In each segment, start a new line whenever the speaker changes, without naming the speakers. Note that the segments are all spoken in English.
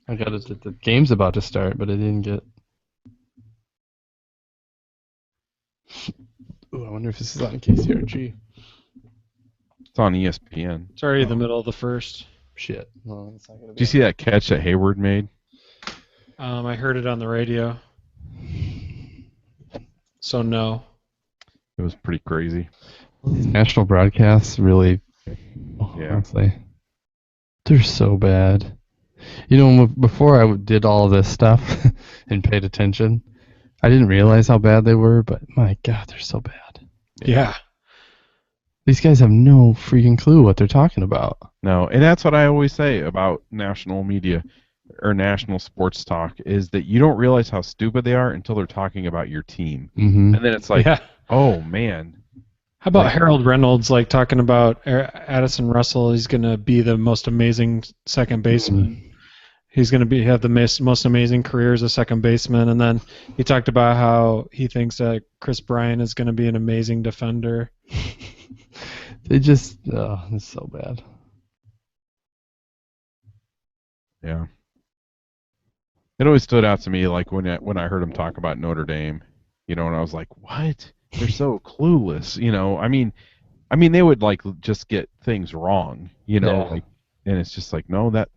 I got it. The game's about to start, but I didn't get. Ooh, I wonder if this is on KCRG.
It's on ESPN.
It's already in the middle of the first.
Shit. No, it's not gonna be.
Did you see that catch that Hayward made?
I heard it on the radio. So no.
It was pretty crazy.
These national broadcasts really, honestly, they're so bad. You know, before I did all this stuff and paid attention, I didn't realize how bad they were, but my God, they're so bad.
Yeah.
These guys have no freaking clue what they're talking about.
No, and that's what I always say about national media or national sports talk is that you don't realize how stupid they are until they're talking about your team.
Mm-hmm.
And then it's like,
Yeah.
oh, man.
How about Harold Reynolds talking about Addison Russell? He's going to be the most amazing second baseman. He's going to have the most amazing career as a second baseman. And then he talked about how he thinks that Chris Bryant is going to be an amazing defender.
They just, it's so bad.
Yeah. It always stood out to me like when I heard him talk about Notre Dame, and I was like, what? They're so clueless, I mean they would just get things wrong, and it's just like, no, that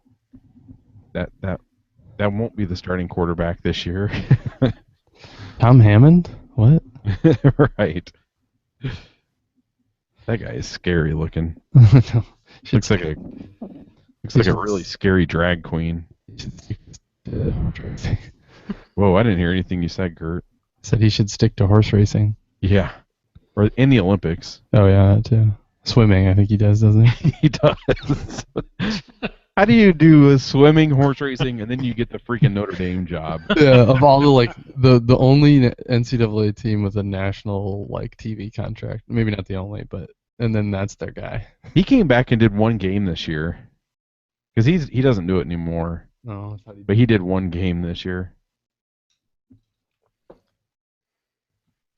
won't be the starting quarterback this year.
Tom Hammond? What?
Right. That guy is scary looking. Looks like a really scary drag queen. Whoa, I didn't hear anything you said, Gert.
Said he should stick to horse racing.
Yeah. Or in the Olympics.
Oh, yeah, that too. Swimming, I think he does, doesn't he?
He does. How do you do swimming, horse racing, and then you get the freaking Notre Dame job?
Yeah, of all the only NCAA team with a national TV contract. Maybe not the only, and then that's their guy.
He came back and did one game this year. Because he doesn't do it anymore.
No, I thought he did.
But he did one game this year.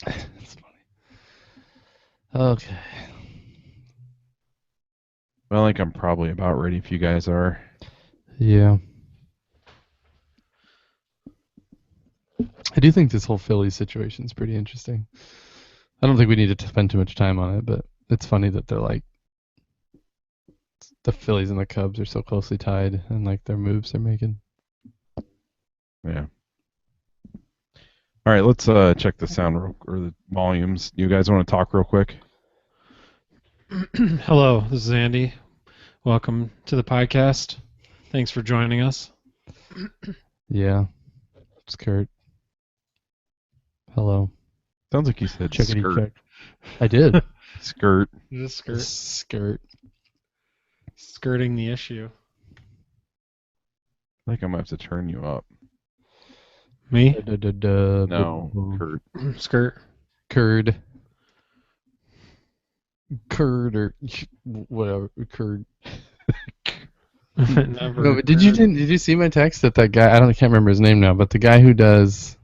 That's funny. Okay.
Well, I think I'm probably about ready if you guys are.
Yeah. I do think this whole Phillies situation is pretty interesting. I don't think we need to spend too much time on it, but it's funny that they're the Phillies and the Cubs are so closely tied and their moves they're making.
Yeah. All right, let's check the sound or the volumes. You guys want to talk real quick?
Hello, this is Andy. Welcome to the podcast. Thanks for joining us.
Yeah. It's Kurt. Hello.
Sounds like you said
Checkity
skirt.
check. I did.
Skirt.
Just skirt.
Skirt.
Skirting the issue.
I think I'm going to have to turn you up.
Me?
No, Kurt.
Skirt.
Curd. Curd or whatever. Curd.
Never
No, but did you see my text that guy? Can't remember his name now, but the guy who's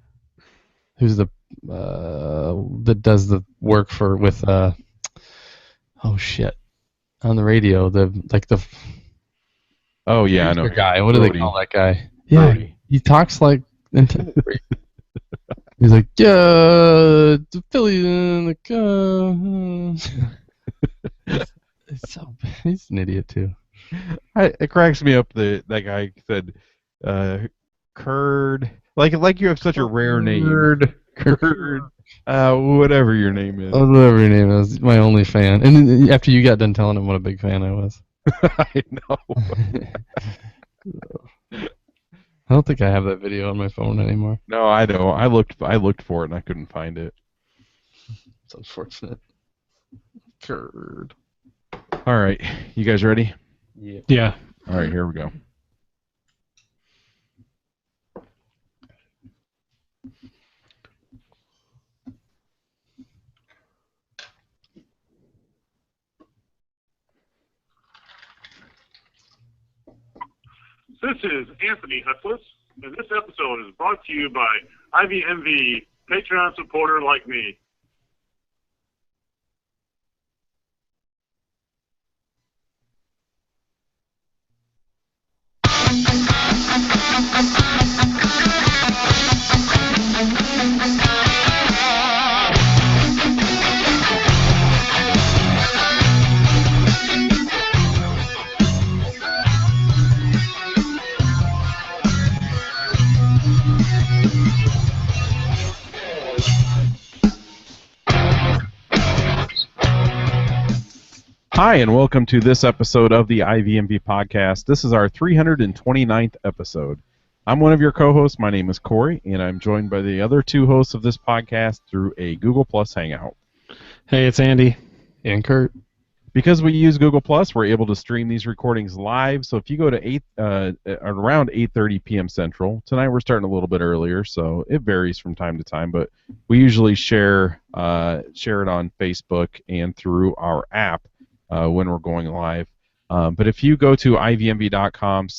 the that does the work with oh shit, on the radio,
Oh yeah, I know.
Guy. What do they
Brody.
call that guy? Yeah,
Brody.
he talks like he's like, yeah, the Phillies and the Cubs. It's so bad. He's an idiot too.
It cracks me up that guy said, Curd. Like you have such a rare name. Curd. Whatever your name is.
Whatever your name is, my only fan. And then after you got done telling him what a big fan I was.
I know.
I don't think I have that video on my phone anymore.
No, I don't. I looked for it and I couldn't find it.
It's unfortunate. Curd.
All right, you guys ready?
Yeah.
All right, here we go.
This is Anthony Hutless, and this episode is brought to you by IVMV, Patreon supporter like me.
Hi, and welcome to this episode of the IVMV podcast. This is our 329th episode. I'm one of your co-hosts. My name is Corey, and I'm joined by the other two hosts of this podcast through a Google Plus Hangout.
Hey, it's Andy.
And Kurt.
Because we use Google Plus, we're able to stream these recordings live. So if you go to around 8:30 p.m. Central, tonight we're starting a little bit earlier, so it varies from time to time. But we usually share it on Facebook and through our app when we're going live. But if you go to ivmv.com/live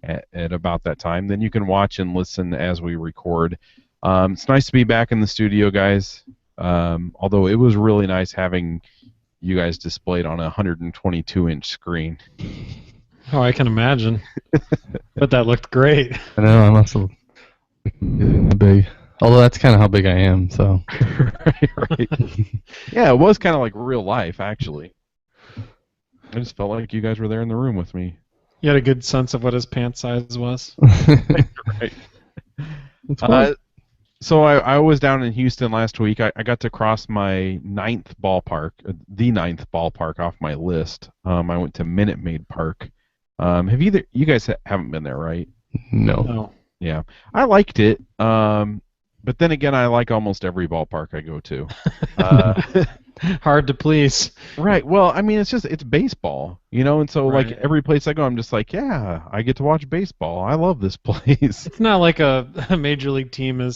at about that time, then you can watch and listen as we record. It's nice to be back in the studio, guys. Although it was really nice having you guys displayed on a 122-inch screen.
Oh, I can imagine. But that looked great.
I know, I must have big. Although that's kind of how big I am, so.
right. Yeah, it was kind of like real life, actually. I just felt like you guys were there in the room with me.
You had a good sense of what his pant size was.
Right. So I was down in Houston last week. I got to cross my the ninth ballpark off my list. I went to Minute Maid Park. Have you guys haven't been there, right?
No.
Yeah, I liked it. But then again, I like almost every ballpark I go to.
Hard to please.
Right. Well, I mean, it's baseball, and so
Right.
like every place I go, I'm just like, yeah, I get to watch baseball. I love this place.
It's not like a major league team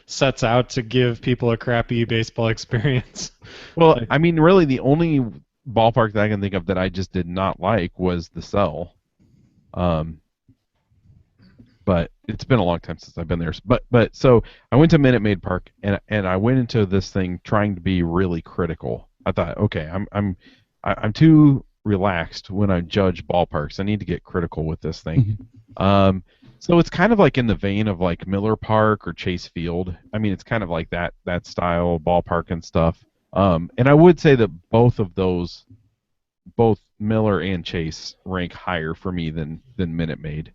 sets out to give people a crappy baseball experience.
Well, I mean, really, the only ballpark that I can think of that I just did not like was the Cell. But it's been a long time since I've been there. But so I went to Minute Maid Park and I went into this thing trying to be really critical. I thought, okay, I'm too relaxed when I judge ballparks. I need to get critical with this thing. So it's kind of like in the vein of like Miller Park or Chase Field. I mean, it's kind of like that style ballpark and stuff. And I would say that both of those, both Miller and Chase, rank higher for me than Minute Maid.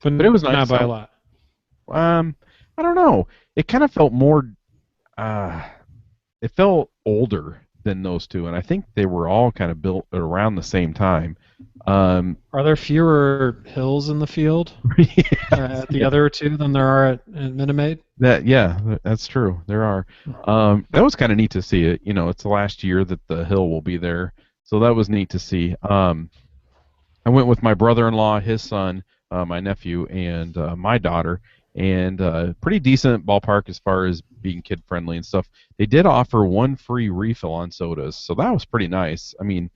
But it was nice.
Not by a lot.
I don't know. It kind of felt more. It felt older than those two, and I think they were all kind of built around the same time.
Are there fewer hills in the field at the other two than there are at Minute Maid?
That's true. There are. That was kind of neat to see it. It's the last year that the hill will be there, so that was neat to see. I went with my brother-in-law, his son, my nephew, and my daughter, and pretty decent ballpark as far as being kid-friendly and stuff. They did offer one free refill on sodas, so that was pretty nice. I mean,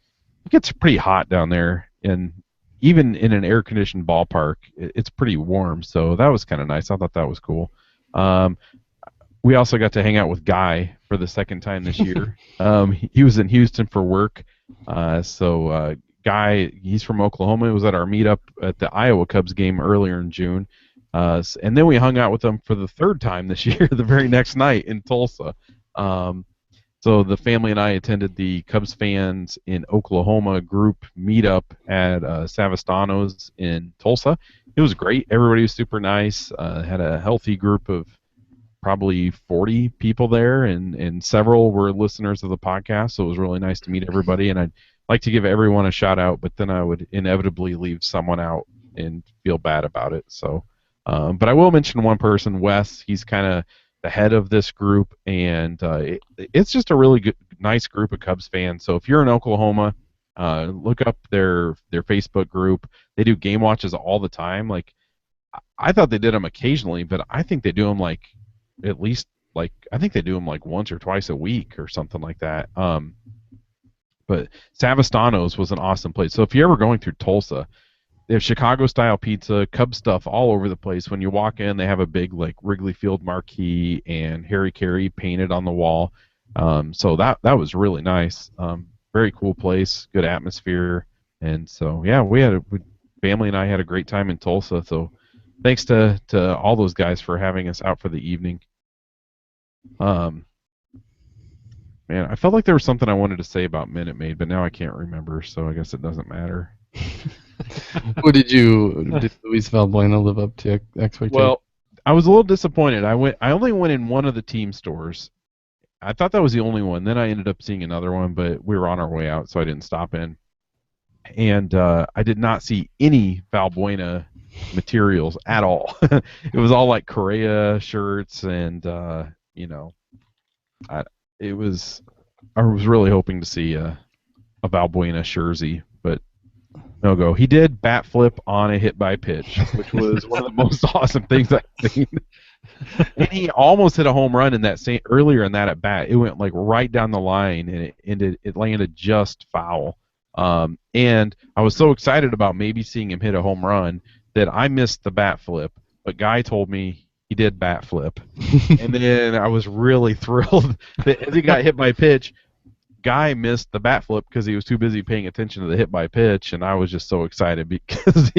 it gets pretty hot down there, and even in an air-conditioned ballpark, it's pretty warm, so that was kind of nice. I thought that was cool. We also got to hang out with Guy for the second time this year. He was in Houston for work, so Guy, he's from Oklahoma. He was at our meetup at the Iowa Cubs game earlier in June. And then we hung out with him for the third time this year, the very next night in Tulsa. So the family and I attended the Cubs fans in Oklahoma group meetup at Savastano's in Tulsa. It was great. Everybody was super nice. Had a healthy group of probably 40 people there, and several were listeners of the podcast, so it was really nice to meet everybody. And I'd like to give everyone a shout out, but then I would inevitably leave someone out and feel bad about it. So, but I will mention one person, Wes. He's kind of the head of this group, and it's just a really good, nice group of Cubs fans. So if you're in Oklahoma, look up their Facebook group. They do game watches all the time. Like, I thought they did them occasionally, but I think they do them like at least like I think they do them like once or twice a week or something like that. But Savastano's was an awesome place. So if you're ever going through Tulsa, they have Chicago-style pizza, Cub stuff all over the place. When you walk in, they have a big like Wrigley Field marquee and Harry Carey painted on the wall. So that was really nice. Very cool place, good atmosphere, and so yeah, family and I had a great time in Tulsa. So thanks to all those guys for having us out for the evening. Man, I felt like there was something I wanted to say about Minute Maid, but now I can't remember, so I guess it doesn't matter.
What did Luis Valbuena live up to expectations?
Well, I was a little disappointed. I only went in one of the team stores, I thought that was the only one. Then I ended up seeing another one, but we were on our way out, so I didn't stop in. And I did not see any Valbuena materials at all. It was all like Correa shirts, and you know, I was really hoping to see a Valbuena jersey, but no go. He did bat flip on a hit by pitch, which was one of the most awesome things I've seen. And he almost hit a home run in that earlier in that at bat. It went like right down the line, and it landed just foul. And I was so excited about maybe seeing him hit a home run that I missed the bat flip. But Guy told me he did bat flip, and then I was really thrilled that as he got hit by pitch, Guy missed the bat flip because he was too busy paying attention to the hit by pitch, and I was just so excited because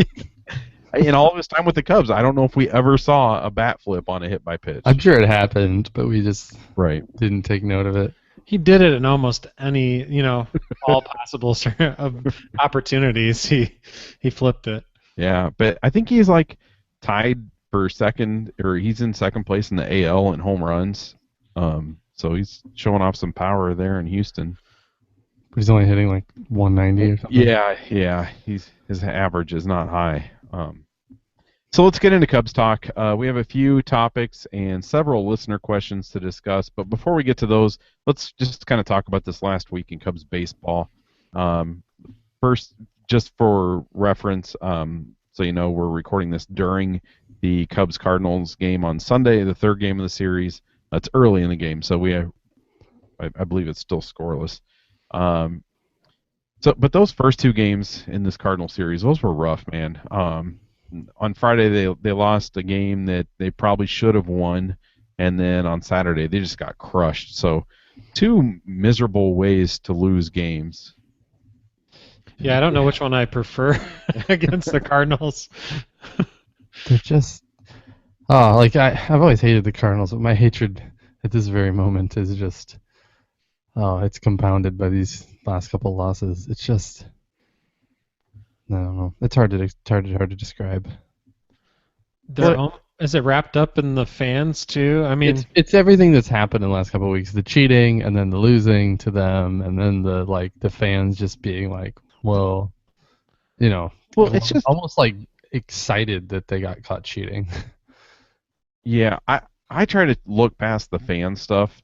in all of his time with the Cubs, I don't know if we ever saw a bat flip on a hit by pitch.
I'm sure it happened, but we just didn't take note of it.
He did it in almost any, all possible sort of opportunities. He flipped it.
Yeah, but I think he's like tied for second, or he's in second place in the AL in home runs. So he's showing off some power there in Houston.
But he's only hitting like 190 or something.
Yeah. His average is not high. So let's get into Cubs talk. We have a few topics and several listener questions to discuss. But before we get to those, let's just kind of talk about this last week in Cubs baseball. First, just for reference, so you know, we're recording this during the Cubs-Cardinals game on Sunday, the third game of the series. It's early in the game, so I believe it's still scoreless. But those first two games in this Cardinal series, those were rough, man. On Friday, they lost a game that they probably should have won, and then on Saturday, they just got crushed. So, two miserable ways to lose games.
Yeah, I don't know which one I prefer against the Cardinals.
They're just... I've always hated the Cardinals, but my hatred at this very moment is just... it's compounded by these last couple losses. It's just... I don't know. It's hard to describe.
Is it wrapped up in the fans too? I mean,
it's everything that's happened in the last couple of weeks: the cheating, and then the losing to them, and then the fans just being like, well, it's just almost like excited that they got caught cheating.
Yeah, I try to look past the fan stuff.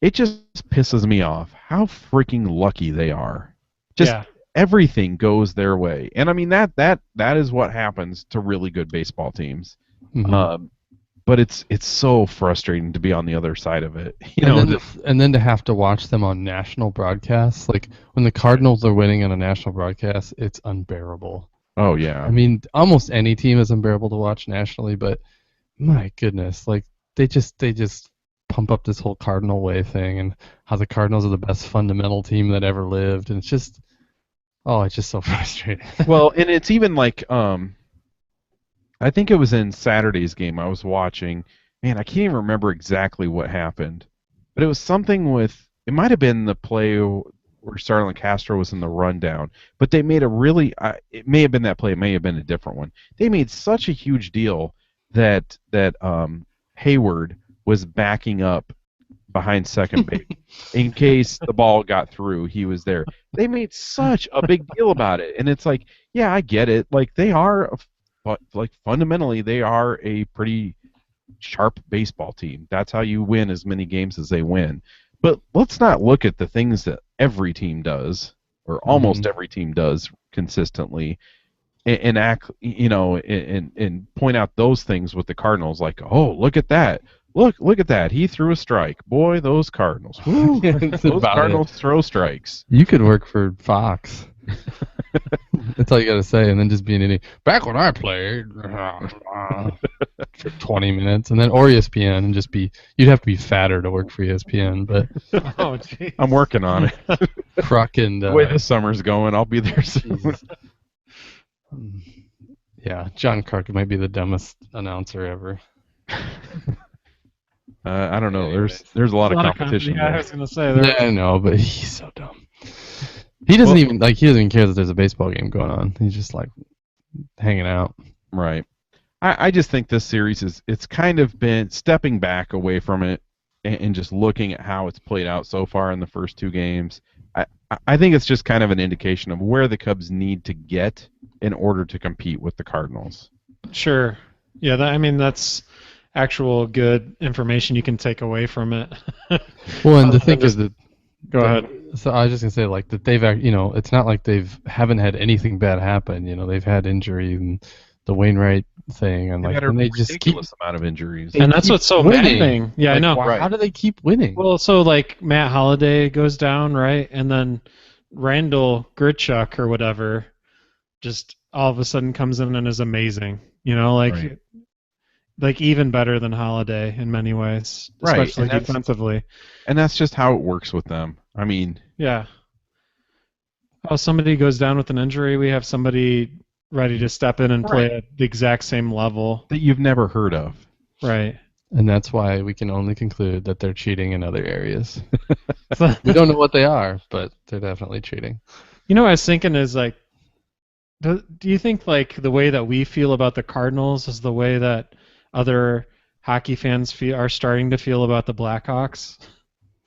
It just pisses me off how freaking lucky they are. Everything goes their way, and I mean that is what happens to really good baseball teams. Mm-hmm. But it's so frustrating to be on the other side of it,
and then to have to watch them on national broadcasts. Like when the Cardinals are winning on a national broadcast, it's unbearable.
Oh yeah.
I mean, almost any team is unbearable to watch nationally, but my goodness, like they just pump up this whole Cardinal way thing and how the Cardinals are the best fundamental team that ever lived, and it's just so frustrating.
Well, and it's even like I think it was in Saturday's game I was watching. Man, I can't even remember exactly what happened, but it was something with, it might have been the play where Starlin Castro was in the rundown, but they made it may have been that play, it may have been a different one. They made such a huge deal that Hayward was backing up behind second base in case the ball got through. He was there. They made such a big deal about it, and it's like, yeah, I get it. Like they are, like fundamentally, they are a pretty sharp baseball team. That's how you win as many games as they win. But let's not look at the things that every team does, or almost every team does consistently, and act, and point out those things with the Cardinals. Like, oh, look at that. Look at that. He threw a strike. Boy, those Cardinals. Those Cardinals throw strikes.
You could work for Fox. That's all you got to say, and then just be an idiot. Back when I played for 20 minutes, and then or ESPN, and just be. You'd have to be fatter to work for ESPN, but
I'm working on it.
Kruk and
the way this summer's going, I'll be there soon.
Yeah, John Kruk might be the dumbest announcer ever.
I don't know. There's a lot of competition.
I was gonna say.
Yeah, I know, but he's so dumb. He doesn't even care that there's a baseball game going on. He's just like hanging out.
Right. I just think this series it's kind of been stepping back away from it and just looking at how it's played out so far in the first 2 games, I think it's just kind of an indication of where the Cubs need to get in order to compete with the Cardinals.
Sure. Yeah, I mean, that's actual good information you can take away from it.
Well, and the thing is that.
Go ahead.
So I was just gonna say, like, that they've, it's not like haven't had anything bad happen. They've had injury and the Wainwright thing, and
They've
like,
had a
and they just keep
ridiculous amount of injuries.
And that's what's so
winning.
maddening. Yeah,
like,
I know.
How do they keep winning?
Well, so like Matt Holliday goes down, right? And then Randall Grichuk or whatever just all of a sudden comes in and is amazing.
Right.
Like even better than Holliday in many ways,
Right,
especially
and
defensively.
And that's just how it works with them. I mean,
Yeah. Oh, somebody goes down with an injury, we have somebody ready to step in and play at the exact same level.
that you've never heard of.
Right.
And that's why we can only conclude that they're cheating in other areas. We don't know what they are, but they're definitely cheating.
What I was thinking is like, do you think like the way that we feel about the Cardinals is the way that other hockey fans are starting to feel about the Blackhawks?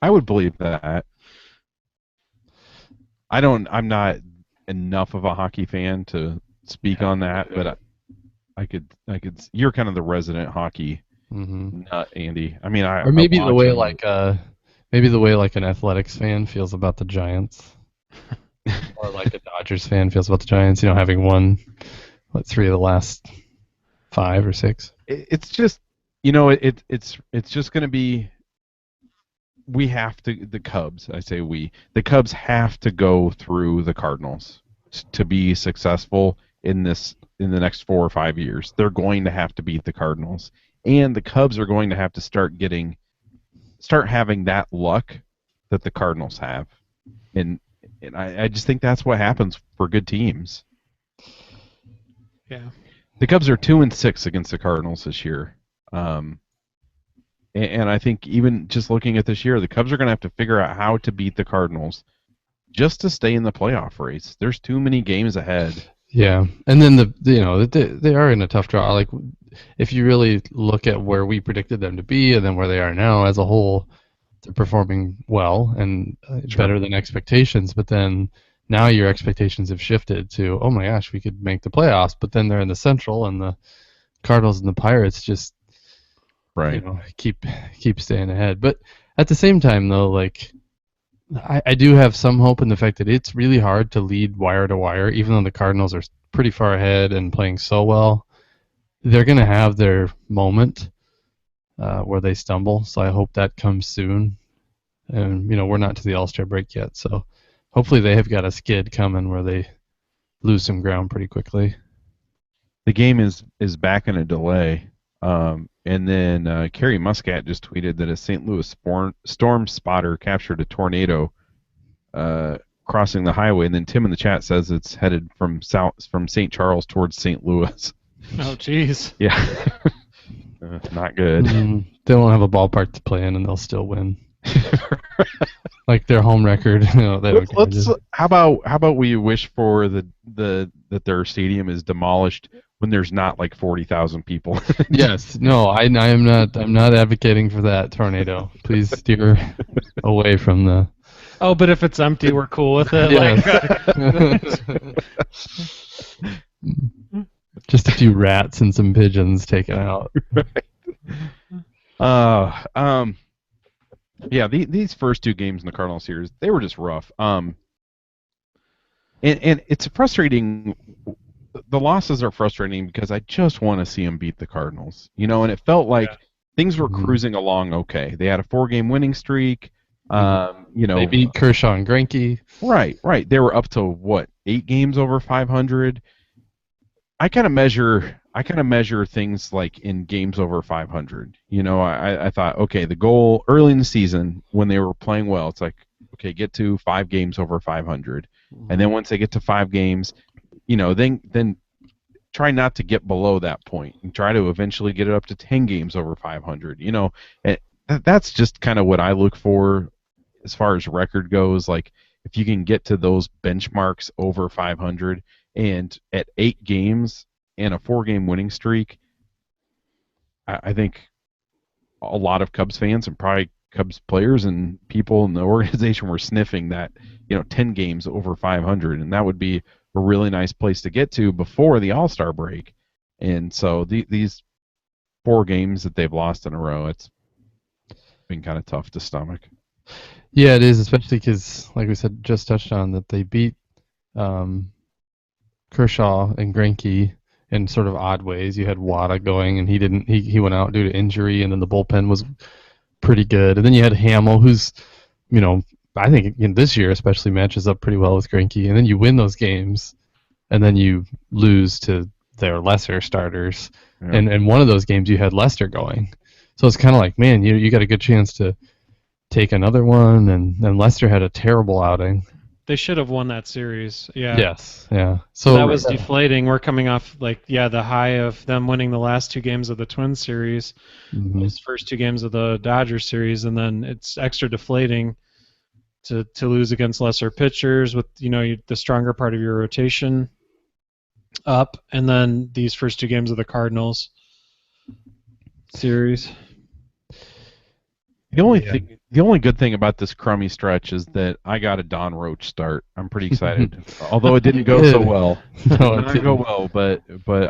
I would believe that. I'm not enough of a hockey fan to speak on that, but I could. You're kind of the resident hockey nut, Andy. I mean,
or maybe the way like an Athletics fan feels about the Giants, or like a Dodgers fan feels about the Giants. Having won 3 of the last 5 or 6.
It's just, it's just going to be. We have to. The Cubs. I say we. The Cubs have to go through the Cardinals to be successful in the next 4 or 5 years. They're going to have to beat the Cardinals, and the Cubs are going to have to start having that luck that the Cardinals have, and I just think that's what happens for good teams.
Yeah.
The Cubs are 2-6 against the Cardinals this year. And I think even just looking at this year, the Cubs are going to have to figure out how to beat the Cardinals just to stay in the playoff race. There's too many games ahead.
Yeah, and then they are in a tough draw. Like, if you really look at where we predicted them to be and then where they are now as a whole, they're performing well and better than expectations. But then now your expectations have shifted to, oh my gosh, we could make the playoffs. But then they're in the Central, and the Cardinals and the Pirates just keep staying ahead. But at the same time, though, like, I do have some hope in the fact that it's really hard to lead wire to wire, even though the Cardinals are pretty far ahead and playing so well. They're going to have their moment where they stumble, so I hope that comes soon. And, we're not to the All-Star break yet, so hopefully they have got a skid coming where they lose some ground pretty quickly.
The game is back in a delay. And then Carrie Muscat just tweeted that a St. Louis storm spotter captured a tornado crossing the highway, and then Tim in the chat says it's headed from St. Charles towards St. Louis.
Oh, jeez.
Yeah. Not good.
They won't have a ballpark to play in, and they'll still win. Like their home record. They don't care.
How about we wish for that their stadium is demolished when there's not like 40,000 people.
Yes. No, I'm not advocating for that tornado. Please steer away from the.
Oh, but if it's empty, we're cool with it.
Yes. Just a few rats and some pigeons taken out.
Yeah, these first 2 games in the Cardinals series, they were just rough. And it's frustrating. The losses are frustrating because I just want to see them beat the Cardinals, and it felt like things were cruising along okay. They had a 4-game winning streak. They beat
Kershaw and Greinke.
Right. They were up to 8 games over 500. I kind of measure things like in games over 500. I thought, okay, the goal early in the season when they were playing well, it's like, okay, get to 5 games over 500, and then once they get to 5 games. Then try not to get below that point and try to eventually get it up to 10 games over 500. And that's just kind of what I look for as far as record goes. Like, if you can get to those benchmarks over 500 and at 8 games and a 4-game winning streak, I think a lot of Cubs fans and probably Cubs players and people in the organization were sniffing that 10 games over 500, and that would be a really nice place to get to before the All-Star break. And so these 4 games that they've lost in a row, it's been kind of tough to stomach.
Yeah, it is, especially because, like we said, just touched on that they beat Kershaw and Greinke in sort of odd ways. You had Wada going, and he went out due to injury, and then the bullpen was pretty good. And then you had Hamill, who's, I think this year especially matches up pretty well with Greinke. And then you win those games, and then you lose to their lesser starters. Yeah. And one of those games you had Lester going. So it's kind of like, man, you got a good chance to take another one, and Lester had a terrible outing.
They should have won that series. Yeah.
Yes. Yeah. So
that was deflating. We're coming off the high of them winning the last 2 games of the Twins series, those first 2 games of the Dodgers series, and then it's extra deflating to lose against lesser pitchers with the stronger part of your rotation up, and then these first 2 games of the Cardinals series.
The only good thing about this crummy stretch is that I got a Don Roach start. I'm pretty excited, although it didn't go so well. No, it didn't go well, but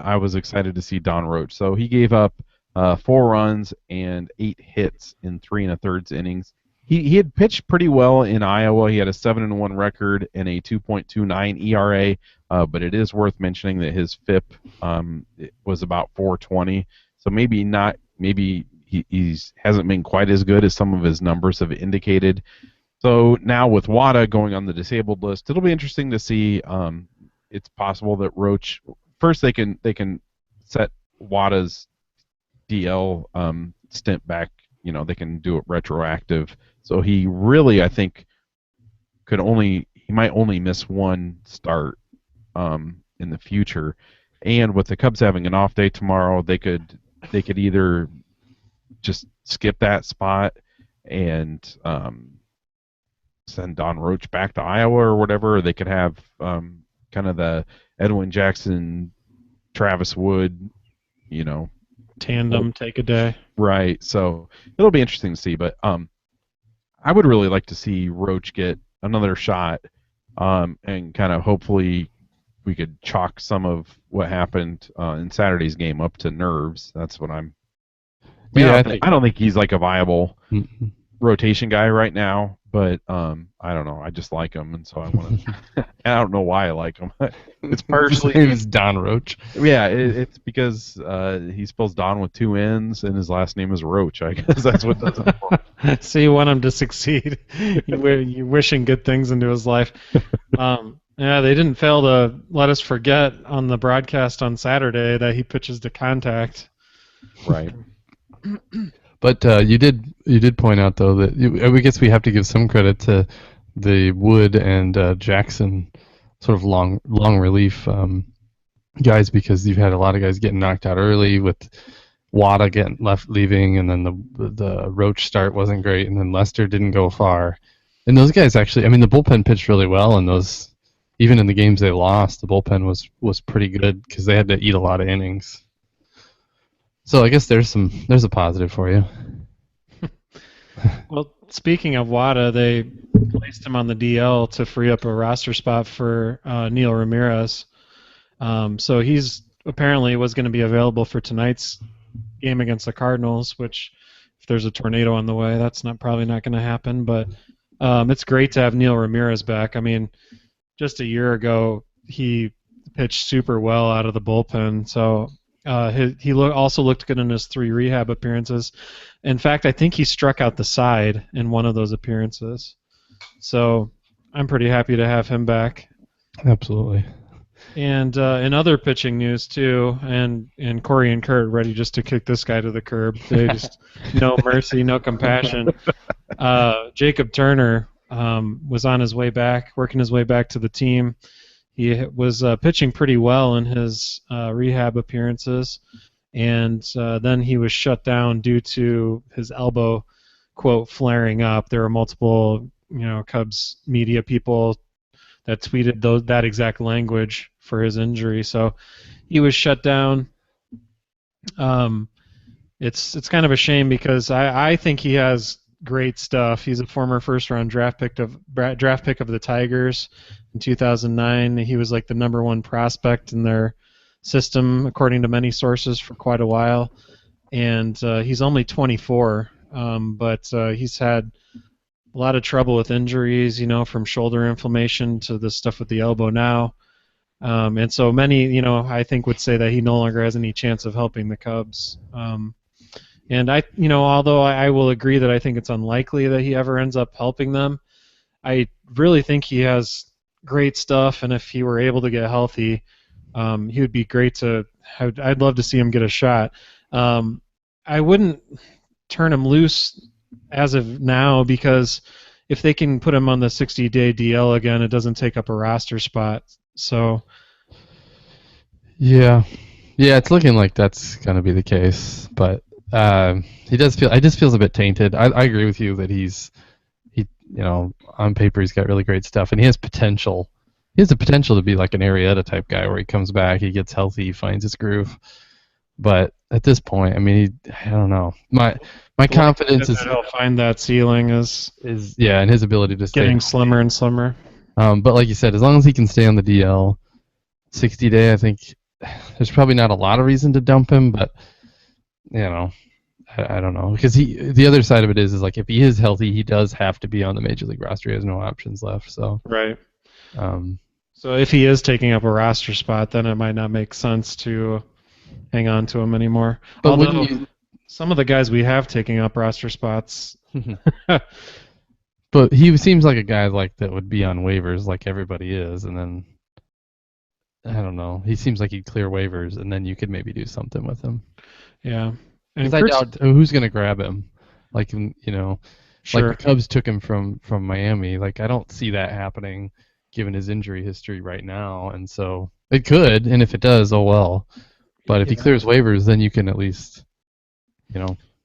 I was excited to see Don Roach. So he gave up 4 runs and 8 hits in 3 1/3 innings. He had pitched pretty well in Iowa. He had a 7-1 record and a 2.29 ERA, but it is worth mentioning that his FIP was about 4.20. So maybe he hasn't been quite as good as some of his numbers have indicated. So now with Wada going on the disabled list, it'll be interesting to see. It's possible that Roach first they can set Wada's DL stint back. They can do it retroactive. So he really, I think, he might only miss 1 start in the future. And with the Cubs having an off day tomorrow, they could either just skip that spot and send Don Roach back to Iowa or whatever. Or they could have kind of the Edwin Jackson, Travis Wood,
tandem take a day.
Right. So it'll be interesting to see. But I would really like to see Roach get another shot and kind of hopefully we could chalk some of what happened in Saturday's game up to nerves. That's what I'm. I don't think he's like a viable rotation guy right now, but I don't know. I just like him, and so I want to. I don't know why I like him. It's partially
his name is Don Roach.
Yeah, it's because he spells Don with 2 N's, and his last name is Roach. I guess that's what does it for.
So you want him to succeed. You're wishing good things into his life. Yeah, they didn't fail to let us forget on the broadcast on Saturday that he pitches to contact.
Right.
But you did point out though that I guess we have to give some credit to the Wood and Jackson sort of long relief guys, because you've had a lot of guys getting knocked out early, with Wada leaving, and then the Roach start wasn't great, and then Lester didn't go far. And those guys actually, the bullpen pitched really well in those. Even in the games they lost, the bullpen was pretty good because they had to eat a lot of innings. So I guess there's a positive for you.
Well, speaking of Wada, they placed him on the DL to free up a roster spot for Neil Ramirez. So he's apparently was going to be available for tonight's game against the Cardinals, which if there's a tornado on the way, that's probably not going to happen. But it's great to have Neil Ramirez back. Just a year ago, he pitched super well out of the bullpen. So he also looked good in his 3 rehab appearances. In fact, I think he struck out the side in one of those appearances. So I'm pretty happy to have him back.
Absolutely.
And in other pitching news too, and Corey and Kurt ready just to kick this guy to the curb. They just no mercy, no compassion. Jacob Turner was on his way back, working his way back to the team. He was pitching pretty well in his rehab appearances, and then he was shut down due to his elbow, quote, flaring up. There were multiple, Cubs media people that tweeted that exact language for his injury. So he was shut down. It's kind of a shame because I think he has great stuff. He's a former first-round draft pick of the Tigers in 2009. He was like the number one prospect in their system, according to many sources, for quite a while. And he's only 24, but he's had a lot of trouble with injuries, from shoulder inflammation to the stuff with the elbow now. And so many, I think would say that he no longer has any chance of helping the Cubs. And although I will agree that I think it's unlikely that he ever ends up helping them, I really think he has great stuff, and if he were able to get healthy, he would be great to have. I'd love to see him get a shot. I wouldn't turn him loose as of now, because if they can put him on the 60-day DL again, it doesn't take up a roster spot. So
yeah, it's looking like that's gonna be the case, but he does feel. I just feels a bit tainted. I agree with you that he on paper he's got really great stuff, and he has potential. He has the potential to be like an Arrieta type guy, where he comes back, he gets healthy, he finds his groove. But at this point, I mean, I don't know. My confidence is
he'll find that ceiling is
and his ability to stay
getting slimmer and slimmer.
But like you said, as long as he can stay on the DL, 60-day, I think there's probably not a lot of reason to dump him, but I don't know, because the other side of it is like if he is healthy, he does have to be on the major league roster. He has no options left. So
right. So if he is taking up a roster spot, then it might not make sense to hang on to him anymore.
But
although some of the guys we have taking up roster spots.
But he seems like a guy like that would be on waivers, like everybody is, and then I don't know. He seems like he'd clear waivers, and then you could maybe do something with him.
Yeah.
Because I doubt who's going to grab him. Like,
sure.
Like the Cubs took him from Miami. Like, I don't see that happening given his injury history right now. And so it could, and if it does, oh well. But if he clears waivers, then you can at least,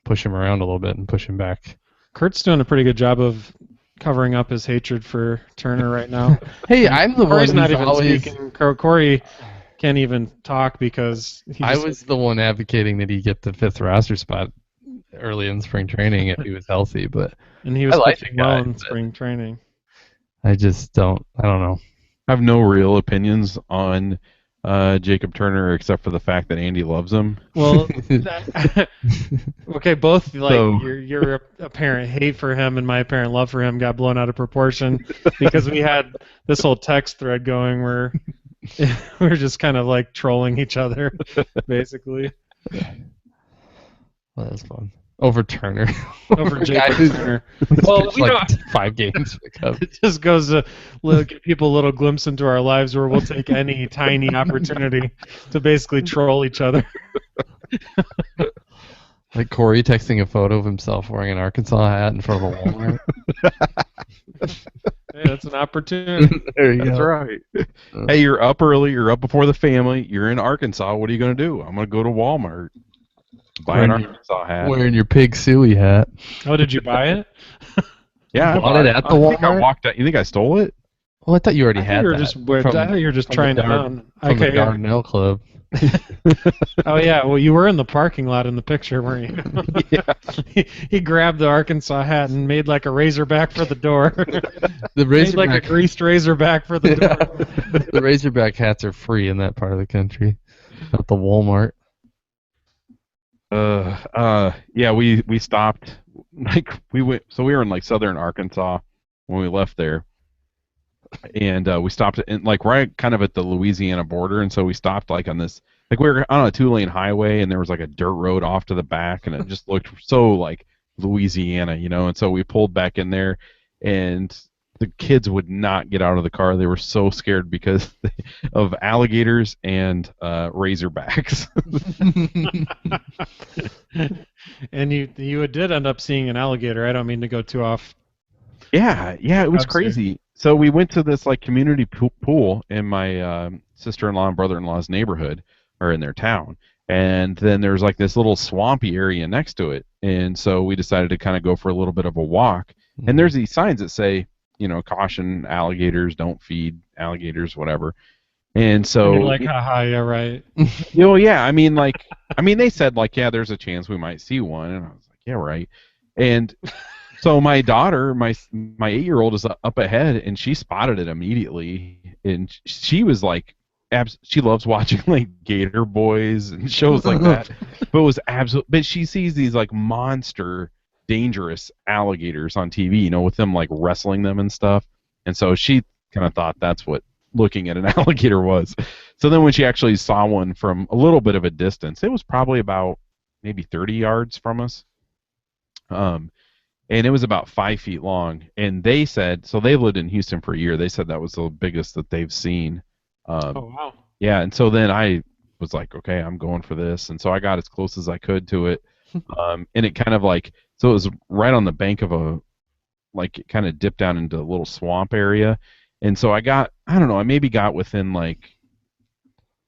push him around a little bit and push him back.
Kurt's doing a pretty good job of covering up his hatred for Turner right now.
Hey, I'm the
Corey's
one
not
who's
even
always...
speaking. Corey can't even talk because
I was the one advocating that he get the 5th roster spot early in spring training if he was healthy,
and he was pitching well in
but
spring training.
I just don't. I don't know.
I have no real opinions on Jacob Turner except for the fact that Andy loves him.
Well, okay, both your apparent hate for him and my apparent love for him got blown out of proportion because we had this whole text thread going where we're just kind of like trolling each other, basically.
Well, that's fun. Over Turner.
Over Jacob Turner. Well, we
like 5 games.
It just goes to give people a little glimpse into our lives where we'll take any tiny opportunity to basically troll each other.
Like Corey texting a photo of himself wearing an Arkansas hat in front of a Walmart.
Hey, that's an opportunity.
There you
That's
go.
right. Hey, you're up early. You're up before the family. You're in Arkansas. What are you going to do? I'm going to go to Walmart. Buy an Arkansas hat.
Wearing your Pig Suey hat.
Oh, did you buy it?
Yeah,
You bought it at the Walmart?
I walked out. You think I stole it?
Well, I thought you already
I
had
thought
that.
you were just trying it on.
From the Dardanelle Club.
Oh yeah, well you were in the parking lot in the picture, weren't you?
Yeah.
He grabbed the Arkansas hat and made like a razorback for the door.
The
Made like a
Razorback,
greased razorback for the door.
the Razorback hats are free in that part of the country. At the Walmart.
Yeah, we stopped. Like we were in like southern Arkansas when we left there, and we stopped like right kind of at the Louisiana border, and so we stopped like on this, like we were on a 2-lane highway, and there was like a dirt road off to the back, and it just looked so like Louisiana, and so we pulled back in there, and the kids would not get out of the car. They were so scared because of alligators and razorbacks.
And you did end up seeing an alligator. I don't mean to go too off.
Yeah, it was crazy. So we went to this like community pool in my sister-in-law and brother-in-law's neighborhood, or in their town. And then there's like this little swampy area next to it. And so we decided to kind of go for a little bit of a walk. And there's these signs that say, caution alligators, don't feed alligators, whatever. And so
You're like, haha, yeah, right.
yeah, I mean they said like, yeah, there's a chance we might see one, and I was like, yeah, right. And So my daughter, my 8-year-old, is up ahead, and she spotted it immediately, and she was like, she loves watching like Gator Boys and shows like that, but she sees these like monster, dangerous alligators on TV, with them like wrestling them and stuff, and so she kind of thought that's what looking at an alligator was. So then when she actually saw one from a little bit of a distance, it was probably about maybe 30 yards from us. And it was about 5 feet long. And they said, so they've lived in Houston for a year. They said that was the biggest that they've seen.
Oh, wow.
Yeah, and so then I was like, okay, I'm going for this. And so I got as close as I could to it. And it kind of like, so it was right on the bank of it kind of dipped down into a little swamp area. And so I maybe got within like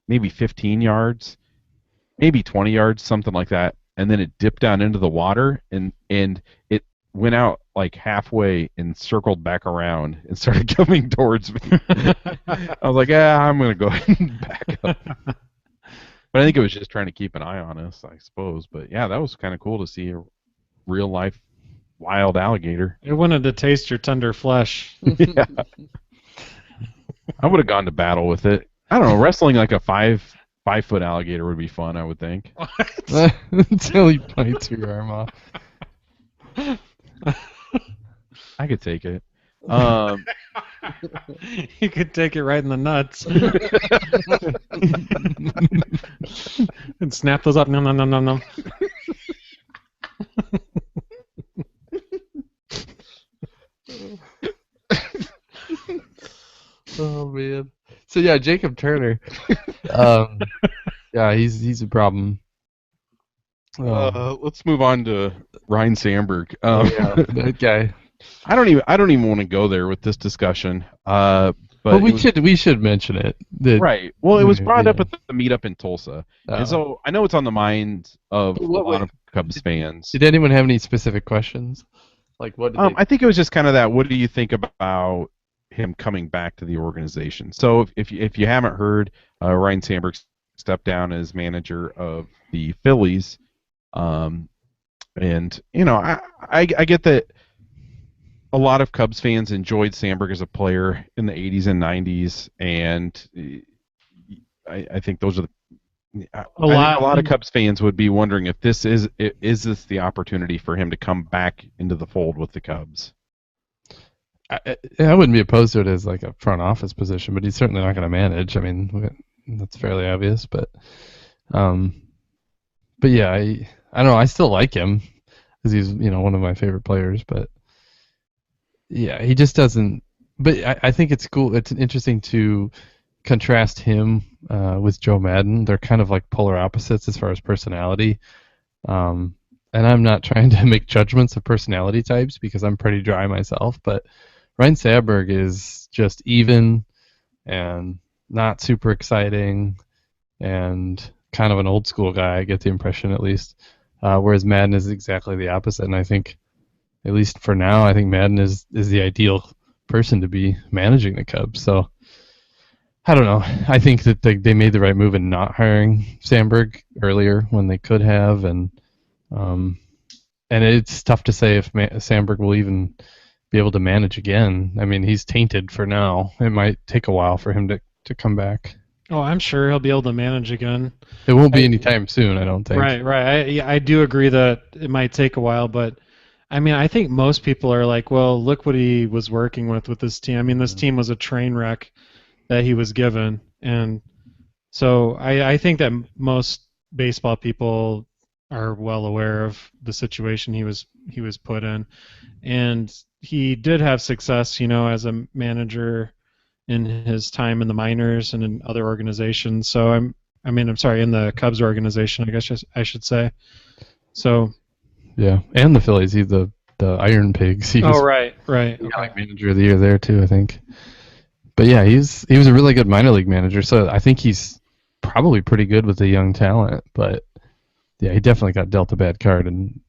maybe 15 yards, maybe 20 yards, something like that. And then it dipped down into the water, and it went out like halfway and circled back around and started coming towards me. I was like, I'm going to go ahead and back up. But I think it was just trying to keep an eye on us, I suppose. But yeah, that was kind of cool to see a real life wild alligator.
It wanted to taste your tender flesh.
Yeah. I would have gone to battle with it. I don't know, wrestling like a 5-foot alligator would be fun, I would think.
Until he bites your arm off.
I could take it.
You could take it right in the nuts. And snap those up. No.
Oh man. So yeah, Jacob Turner. Yeah, he's a problem.
Let's move on to Ryan Sandberg.
Yeah, that guy.
I don't even want to go there with this discussion. But
we should mention it.
Right. Well, it was brought up at the meetup in Tulsa, and so I know it's on the mind of a lot of Cubs fans.
Did anyone have any specific questions? Like what?
I think it was just kind of that. What do you think about him coming back to the organization? So if you haven't heard, Ryan Sandberg stepped down as manager of the Phillies, and I get that a lot of Cubs fans enjoyed Sandberg as a player in the 80s and 90s, and I think those are a lot of Cubs fans would be wondering if this is this the opportunity for him to come back into the fold with the Cubs.
I wouldn't be opposed to it as like a front office position, but he's certainly not going to manage. I mean, that's fairly obvious. But yeah, I don't know. I still like him because he's one of my favorite players. But yeah, he just doesn't. But I think it's cool. It's interesting to contrast him with Joe Madden. They're kind of like polar opposites as far as personality. And I'm not trying to make judgments of personality types because I'm pretty dry myself, but Ryan Sandberg is just even and not super exciting and kind of an old school guy, I get the impression at least, whereas Madden is exactly the opposite. And I think, at least for now, I think Madden is the ideal person to be managing the Cubs. So I don't know. I think that they made the right move in not hiring Sandberg earlier when they could have, and it's tough to say if Sandberg will even be able to manage again. I mean, he's tainted for now. It might take a while for him to come back.
Oh, I'm sure he'll be able to manage again.
It won't be anytime soon, I don't think.
Right. I do agree that it might take a while, but I mean, I think most people are like, well, look what he was working with this team. I mean, this team was a train wreck that he was given, and so I think that most baseball people are well aware of the situation he was put in, and he did have success, as a manager in his time in the minors and in other organizations. So in the Cubs organization, I guess I should say. So. Yeah,
and the Phillies, he's the Iron Pigs. He was
right. Okay.
Manager of the year there too, I think. But yeah, he was a really good minor league manager, so I think he's probably pretty good with the young talent. But yeah, he definitely got dealt a bad card in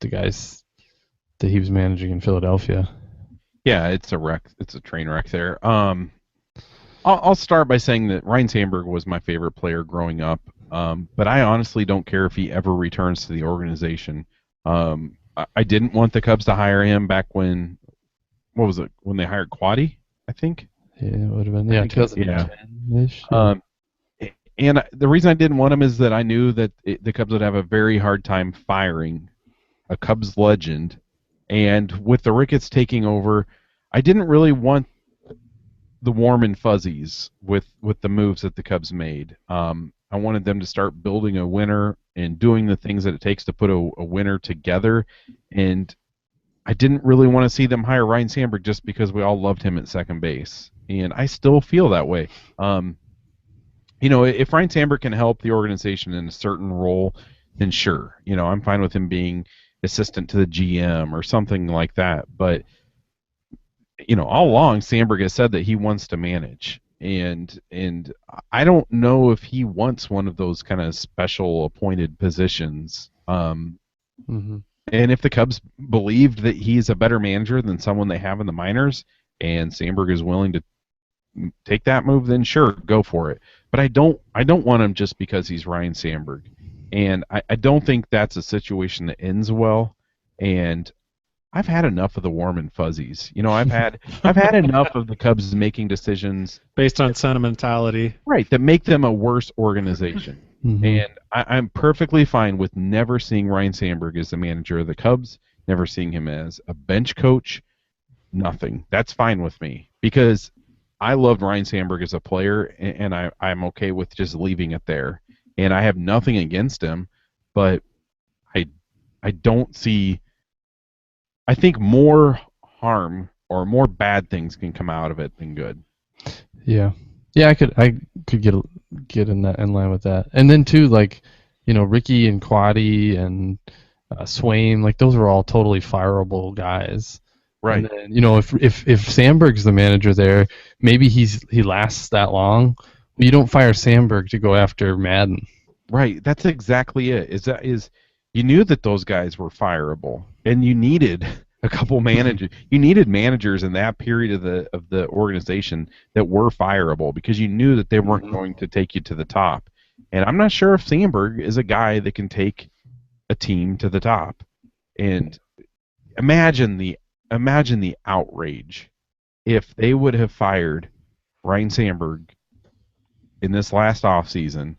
the guys that he was managing in Philadelphia.
Yeah, it's a wreck. It's a train wreck there. I'll start by saying that Ryan Sandberg was my favorite player growing up, but I honestly don't care if he ever returns to the organization. I didn't want the Cubs to hire him back when, what was it, when they hired Quaddy, I think?
Yeah, it would have been. Yeah, 2010-ish.
And the reason I didn't want him is that I knew that the Cubs would have a very hard time firing a Cubs legend. And with the Ricketts taking over, I didn't really want the warm and fuzzies with the moves that the Cubs made. I wanted them to start building a winner and doing the things that it takes to put a winner together. And I didn't really want to see them hire Ryan Sandberg just because we all loved him at second base. And I still feel that way. If Ryan Sandberg can help the organization in a certain role, then sure. I'm fine with him being assistant to the GM or something like that. But, all along, Sandberg has said that he wants to manage. And I don't know if he wants one of those kind of special appointed positions. And if the Cubs believed that he's a better manager than someone they have in the minors, and Sandberg is willing to take that move, then sure, go for it. But I don't want him just because he's Ryan Sandberg. And I don't think that's a situation that ends well. And I've had enough of the warm and fuzzies. I've had enough of the Cubs making decisions
based on sentimentality,
right, that make them a worse organization. And I'm perfectly fine with never seeing Ryan Sandberg as the manager of the Cubs, never seeing him as a bench coach, nothing. That's fine with me because I loved Ryan Sandberg as a player, and I'm okay with just leaving it there. And I have nothing against him, but I don't see. I think more harm or more bad things can come out of it than good.
Yeah, I could get in line with that. And then too, Ricky and Quaddy and Swain, those were all totally fireable guys.
Right.
And then, if Sandberg's the manager there, maybe he lasts that long. You don't fire Sandberg to go after Madden.
Right. That's exactly it. You knew that those guys were fireable, and you needed a couple managers. You needed managers in that period of the organization that were fireable because you knew that they weren't going to take you to the top. And I'm not sure if Sandberg is a guy that can take a team to the top. And imagine the outrage if they would have fired Ryan Sandberg in this last offseason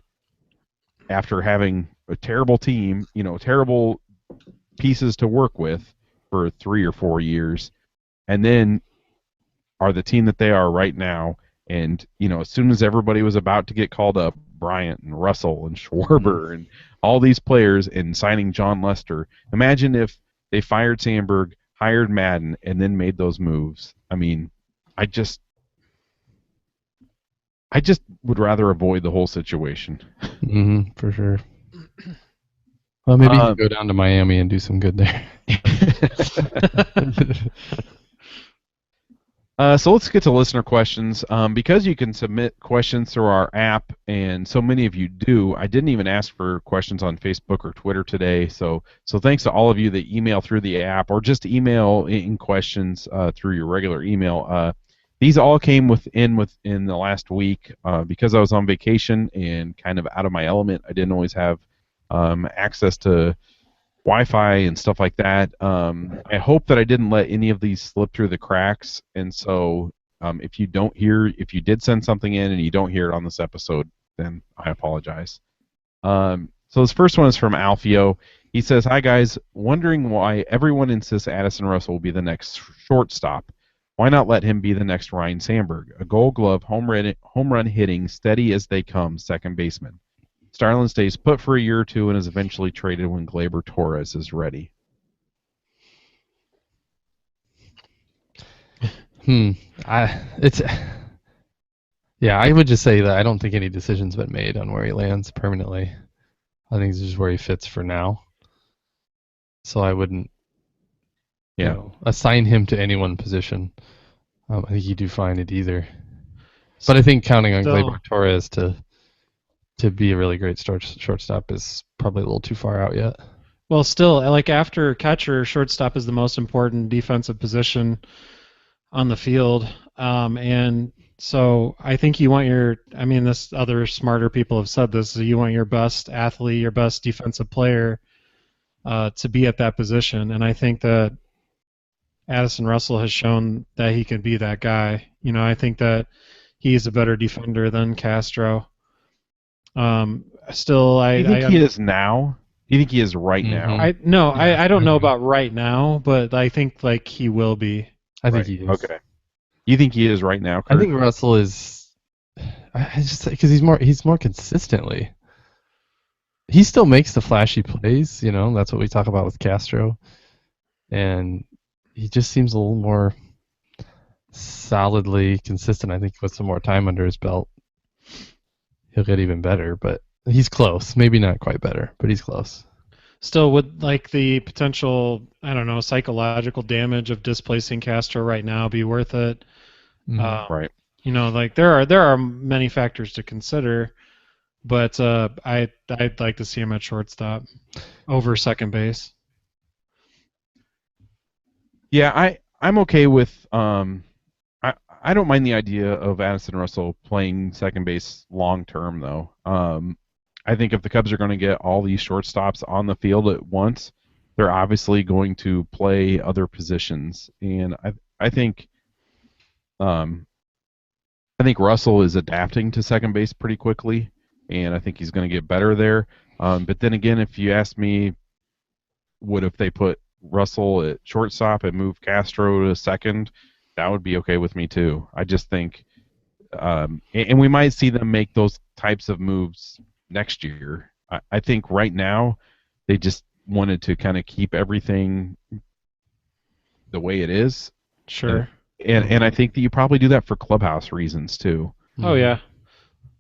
after having a terrible team, terrible pieces to work with for 3 or 4 years, and then are the team that they are right now. And, as soon as everybody was about to get called up, Bryant and Russell and Schwarber and all these players and signing John Lester, imagine if they fired Sandberg, hired Madden, and then made those moves. I mean, I just would rather avoid the whole situation.
For sure. Well, maybe you can go down to Miami and do some good there.
So let's get to listener questions. Because you can submit questions through our app, and so many of you do, I didn't even ask for questions on Facebook or Twitter today. So thanks to all of you that email through the app or just email in questions through your regular email. These all came within the last week because I was on vacation and kind of out of my element. I didn't always have access to Wi-Fi and stuff like that. I hope that I didn't let any of these slip through the cracks. And so if you did send something in and you don't hear it on this episode, then I apologize. So this first one is from Alfio. He says, "Hi guys, wondering why everyone insists Addison Russell will be the next shortstop. Why not let him be the next Ryan Sandberg? A Gold Glove, home run hitting, steady as they come, second baseman. Starlin stays put for a year or two and is eventually traded when Gleyber Torres is ready."
I would just say that I don't think any decision's been made on where he lands permanently. I think this is where he fits for now. So I wouldn't assign him to any one position. I think you do fine at either. But I think counting on Gleyber Torres to be a really great shortstop is probably a little too far out yet.
Well, still, after catcher, shortstop is the most important defensive position on the field. And so I think you want this other smarter people have said this, so you want your best athlete, your best defensive player to be at that position, and I think that Addison Russell has shown that he can be that guy. I think that he's a better defender than Castro. Still,
Do you think he is now? Do you think he is right now?
I don't know about right now, but I think like he will be.
I think he is.
Okay. You think he is right now, Kurt?
I think Russell is. I just because he's more consistently. He still makes the flashy plays, That's what we talk about with Castro, and he just seems a little more solidly consistent. I think with some more time under his belt, he'll get even better. But he's close. Maybe not quite better, but he's close.
Still, would like the potential, I don't know, psychological damage of displacing Castro right now be worth it?
Right.
Like there are many factors to consider, but I'd like to see him at shortstop over second base.
Yeah, I'm okay with I don't mind the idea of Addison Russell playing second base long term though. I think if the Cubs are going to get all these shortstops on the field at once, they're obviously going to play other positions, and I think Russell is adapting to second base pretty quickly, and I think he's going to get better there. But then again, if you ask me, what if they put Russell at shortstop and move Castro to second? That would be okay with me too. I just think, and we might see them make those types of moves next year. I think right now they just wanted to kind of keep everything the way it is.
Sure.
And I think that you probably do that for clubhouse reasons too.
Oh yeah,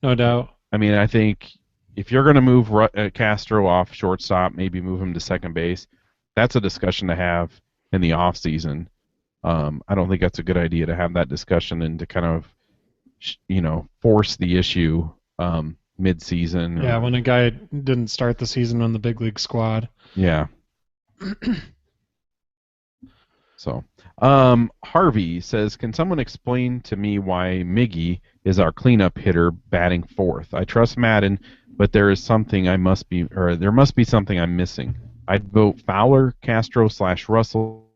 no doubt.
I mean, I think if you're going to move Castro off shortstop, maybe move him to second base, that's a discussion to have in the off season. I don't think that's a good idea to have that discussion and to kind of, force the issue mid-season.
Yeah, when a guy didn't start the season on the big league squad.
Yeah. So, Harvey says, can someone explain to me why Miggy is our cleanup hitter batting fourth? I trust Madden, but there must be something I'm missing. I'd vote Fowler, Castro / Russell,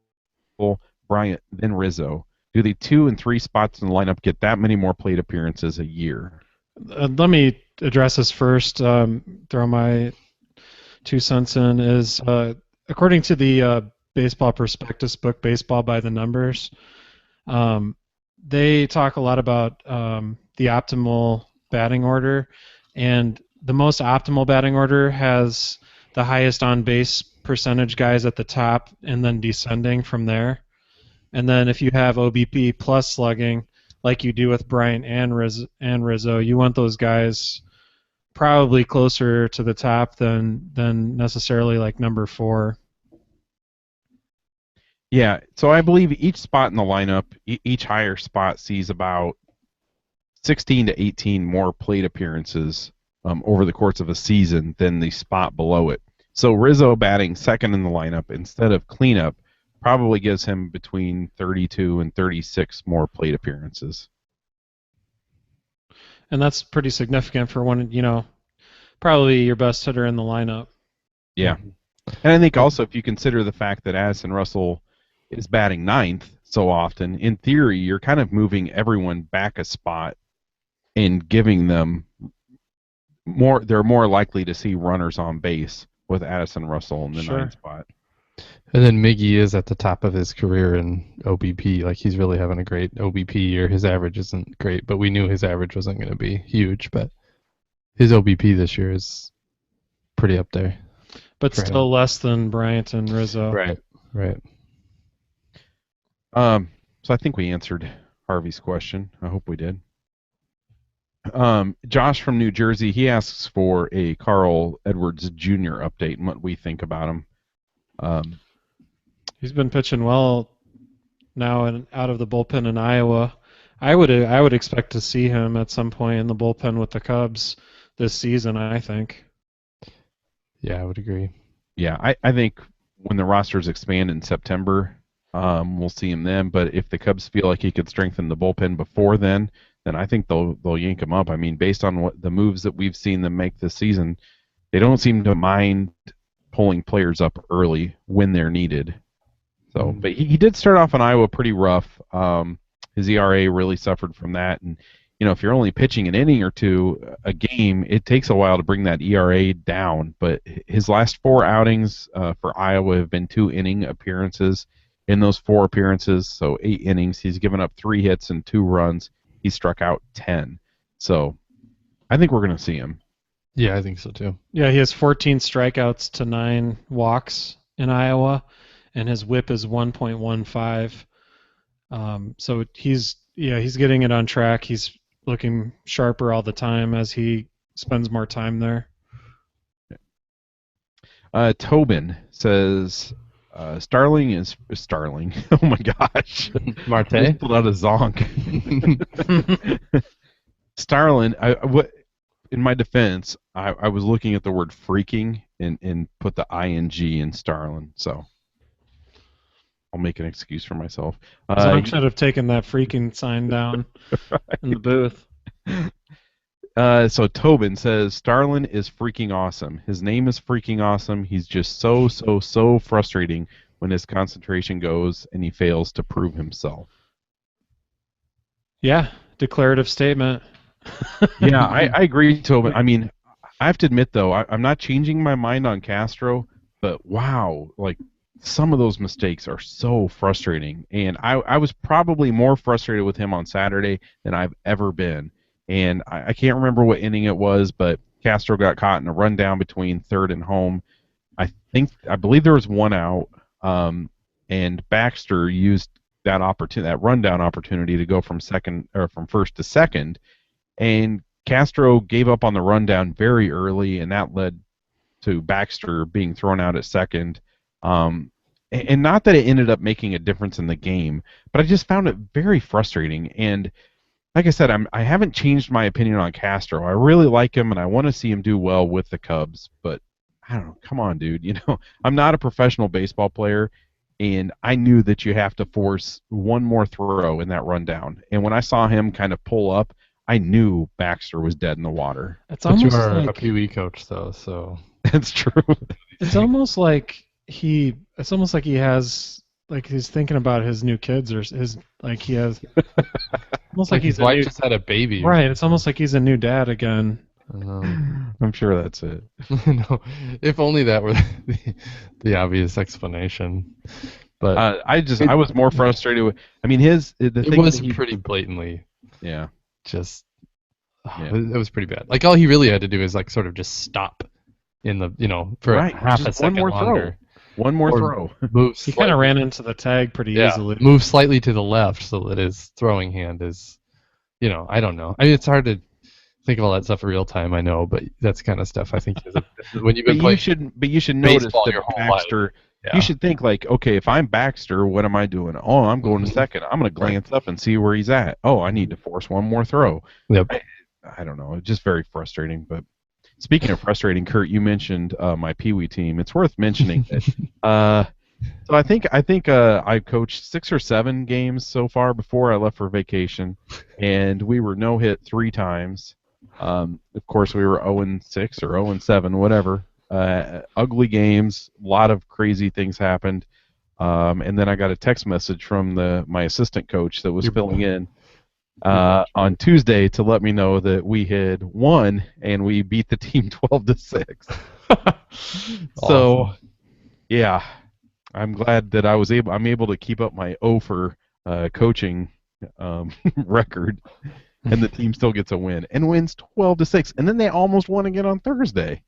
Bryant, then Rizzo. Do the 2 and 3 spots in the lineup get that many more plate appearances a year?
Let me address this first. Throw my 2 cents in. Is according to the Baseball Prospectus book, Baseball by the Numbers, they talk a lot about the optimal batting order, and the most optimal batting order has the highest on-base percentage guys at the top and then descending from there. And then if you have OBP plus slugging, like you do with Bryant and Rizzo, you want those guys probably closer to the top than necessarily like number 4.
Yeah, so I believe each spot in the lineup, each higher spot sees about 16 to 18 more plate appearances over the course of a season than the spot below it. So Rizzo batting second in the lineup instead of cleanup probably gives him between 32 and 36 more plate appearances.
And that's pretty significant for one, probably your best hitter in the lineup.
Yeah. And I think also if you consider the fact that Addison Russell is batting ninth so often, in theory, you're kind of moving everyone back a spot and giving them more. They're more likely to see runners on base with Addison Russell in the ninth spot.
And then Miggy is at the top of his career in OBP. Like, he's really having a great OBP year. His average isn't great, but we knew his average wasn't going to be huge. But his OBP this year is pretty up there.
But still less than Bryant and Rizzo.
Right.
So I think we answered Harvey's question. I hope we did. Josh from New Jersey, he asks for a Carl Edwards Jr. update and what we think about him.
He's been pitching well now and out of the bullpen in Iowa. I would expect to see him at some point in the bullpen with the Cubs this season, I think.
Yeah, I would agree.
Yeah, I think when the rosters expand in September, we'll see him then. But if the Cubs feel like he could strengthen the bullpen before then I think they'll yank him up. I mean, based on what the moves that we've seen them make this season, they don't seem to mind pulling players up early when they're needed. So, but he did start off in Iowa pretty rough. His ERA really suffered from that, and if you're only pitching an inning or two a game, it takes a while to bring that ERA down. But his last 4 outings for Iowa have been 2-inning appearances. In those 4 appearances, so 8 innings, he's given up 3 hits and 2 runs. He struck out 10. So I think we're going to see him.
Yeah, I think so too.
Yeah, he has 14 strikeouts to 9 walks in Iowa, and his WHIP is 1.15. So he's getting it on track. He's looking sharper all the time as he spends more time there.
Tobin says Starling is Starling. Oh my gosh,
Marte
just pulled out a zonk. Starling. In my defense, I was looking at the word freaking and put the ing in Starling. So I'll make an excuse for myself.
Zonk should have taken that freaking sign down in the booth.
So Tobin says Starlin is freaking awesome. His name is freaking awesome. He's just so frustrating when his concentration goes and he fails to prove himself.
Yeah, declarative statement.
Yeah, I agree, Tobin. I mean, I have to admit though, I'm not changing my mind on Castro, but wow, like some of those mistakes are so frustrating. And I was probably more frustrated with him on Saturday than I've ever been. And I can't remember what inning it was, but Castro got caught in a rundown between third and home. I believe there was 1 out, and Baxter used that rundown opportunity to go from first to second, and Castro gave up on the rundown very early, and that led to Baxter being thrown out at second. And not that it ended up making a difference in the game, but I just found it very frustrating. And like I said, I haven't changed my opinion on Castro. I really like him, and I want to see him do well with the Cubs. But I don't know. Come on, dude. I'm not a professional baseball player, and I knew that you have to force one more throw in that rundown. And when I saw him kind of pull up, I knew Baxter was dead in the water.
It's
But
almost
you are
like
a Pee Wee coach, though, so
That's true.
it's almost like he has like he's thinking about his new kids or his like he has almost like
his
he's a
wife
new,
just had a baby.
right. It's almost like he's a new dad again.
I'm sure that's it.
No, if only that were the obvious explanation. But
I was more frustrated with. I mean, the
it
thing
was
that
pretty blatantly
yeah.
just.
Yeah.
It was pretty bad. Like all he really had to do is like sort of just stop in the for
Right,
half
just
a second
one more
longer.
One more
Or
throw.
Move
He kind of ran into the tag pretty easily.
Move slightly to the left so that his throwing hand is, I don't know. I mean, it's hard to think of all that stuff in real time. I know, but that's kind of stuff I think is when you've been playing.
You should notice
baseball
that
your whole
Baxter.
Yeah.
You should think like, okay, if I'm Baxter, what am I doing? Oh, I'm going to second. I'm going to glance up and see where he's at. Oh, I need to force one more throw.
Yep.
I don't know. It's just very frustrating. But speaking of frustrating, Kurt, you mentioned my Pee Wee team. It's worth mentioning that. So I think I coached 6 or 7 games so far before I left for vacation, and we were no hit 3 times. Of course, we were 0-6 or 0-7, whatever. Ugly games. A lot of crazy things happened. And then I got a text message from my assistant coach that was filling in on Tuesday to let me know that we had won and we beat the team 12-6. So, yeah, I'm glad that I'm able to keep up my O for coaching record, and the team still gets a win and wins 12-6, and then they almost won again on Thursday.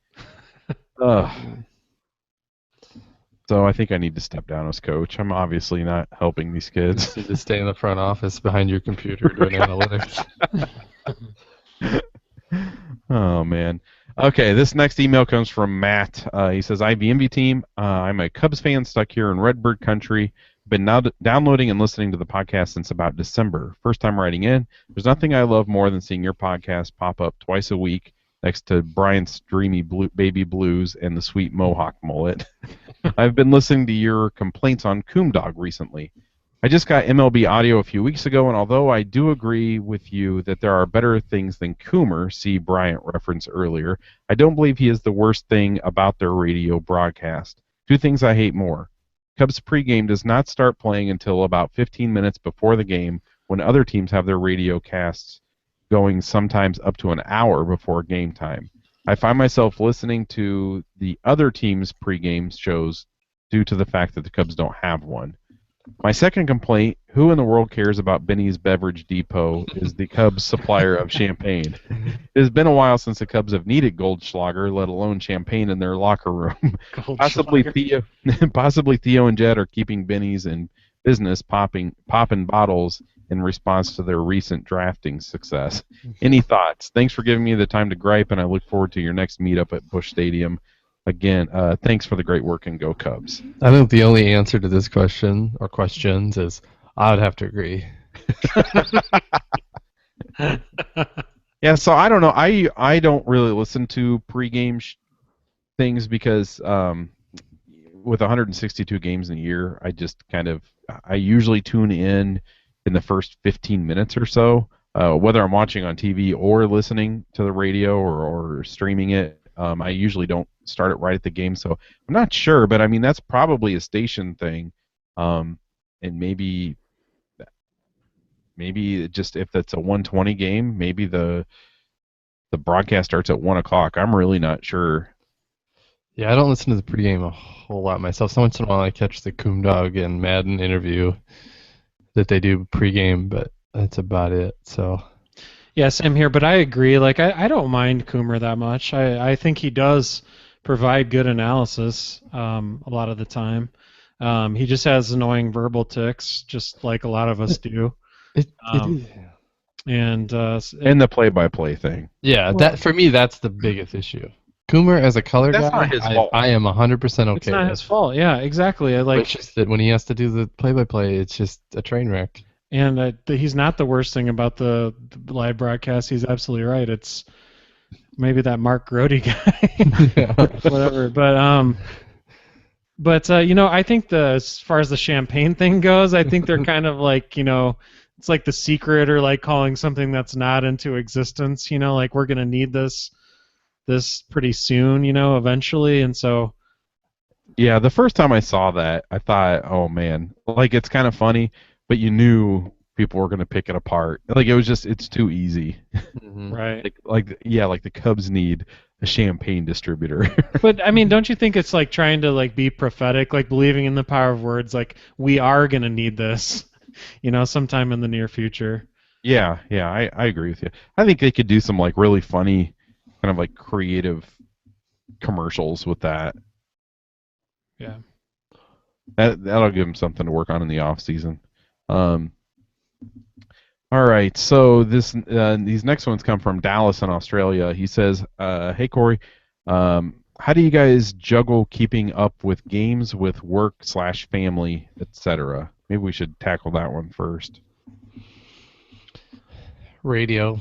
So I think I need to step down as coach. I'm obviously not helping these kids.
You need to stay in the front office behind your computer doing analytics.
Oh, man. Okay, this next email comes from Matt. He says, IVMV team, I'm a Cubs fan stuck here in Redbird country. Been now downloading and listening to the podcast since about December. First time writing in. There's nothing I love more than seeing your podcast pop up twice a week next to Brian's dreamy baby blues and the sweet mohawk mullet. I've been listening to your complaints on Coom Dog recently. I just got MLB audio a few weeks ago, and although I do agree with you that there are better things than Coomer, see Bryant reference earlier, I don't believe he is the worst thing about their radio broadcast. Two things I hate more. Cubs pregame does not start playing until about 15 minutes before the game, when other teams have their radio casts going sometimes up to an hour before game time. I find myself listening to the other team's pregame shows due to the fact that the Cubs don't have one. My second complaint, who in the world cares about Benny's Beverage Depot, is the Cubs' supplier of champagne. It has been a while since the Cubs have needed Goldschlager, let alone champagne in their locker room. Possibly Theo and Jed are keeping Benny's in business, popping bottles in response to their recent drafting success. Any thoughts? Thanks for giving me the time to gripe, and I look forward to your next meetup at Busch Stadium. Again, thanks for the great work, and go Cubs.
I think the only answer to this question, or questions, is I would have to agree.
Yeah, so I don't know. I don't really listen to pregame things because with 162 games in a year, I usually tune in the first 15 minutes or so, whether I'm watching on TV or listening to the radio or streaming it. I usually don't start it right at the game, so I'm not sure, but I mean that's probably a station thing, and maybe just if that's a 120 game, maybe the broadcast starts at 1 o'clock. I'm really not sure.
Yeah, I don't listen to the pregame a whole lot myself. So once in a while I catch the Coomdog and Madden interview that they do pregame, but that's about it. So.
Yeah, same here, but I agree. Like, I don't mind Coomer that much. I think he does provide good analysis a lot of the time. He just has annoying verbal tics, just like a lot of us do. And
the play-by-play thing.
Yeah, that for me, that's the biggest issue. Coomer as a color
That's
guy,
not his fault.
I am 100% okay.
It's not his fault. Yeah, exactly.
It's just that when he has to do the play-by-play, it's just a train wreck.
And he's not the worst thing about the live broadcast. He's absolutely right. It's maybe that Mark Grody guy, whatever. But I think as far as the champagne thing goes, I think they're kind of like, it's like The Secret, or like calling something that's not into existence. Like we're gonna need this pretty soon, eventually, and so.
Yeah, the first time I saw that, I thought, oh man, like it's kind of funny. But you knew people were going to pick it apart. Like it's too easy.
Mm-hmm. Right.
like the Cubs need a champagne distributor.
But I mean, don't you think it's like trying to like be prophetic, like believing in the power of words? Like we are going to need this, sometime in the near future.
Yeah, I agree with you. I think they could do some like really funny, kind of like creative commercials with that.
Yeah.
That'll give them something to work on in the off season. All right, so these next ones come from Dallas in Australia. He says, "Hey Corey, how do you guys juggle keeping up with games with work/family, etc.?" Maybe we should tackle that one first.
Radio.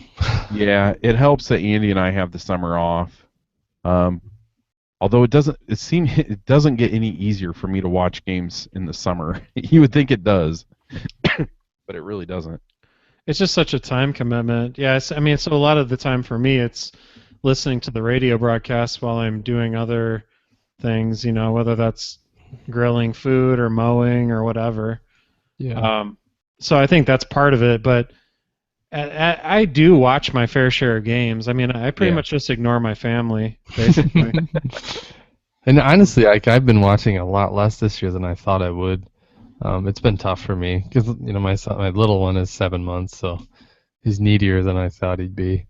Yeah, it helps that Andy and I have the summer off. Although it doesn't get any easier for me to watch games in the summer. You would think it does. But it really doesn't.
It's just such a time commitment. Yes, I mean, so a lot of the time for me, it's listening to the radio broadcast while I'm doing other things, whether that's grilling food or mowing or whatever.
Yeah.
So I think that's part of it, but I do watch my fair share of games. I mean, I pretty much just ignore my family, basically.
And honestly, I've been watching a lot less this year than I thought I would. It's been tough for me because my little one is 7 months, so he's needier than I thought he'd be,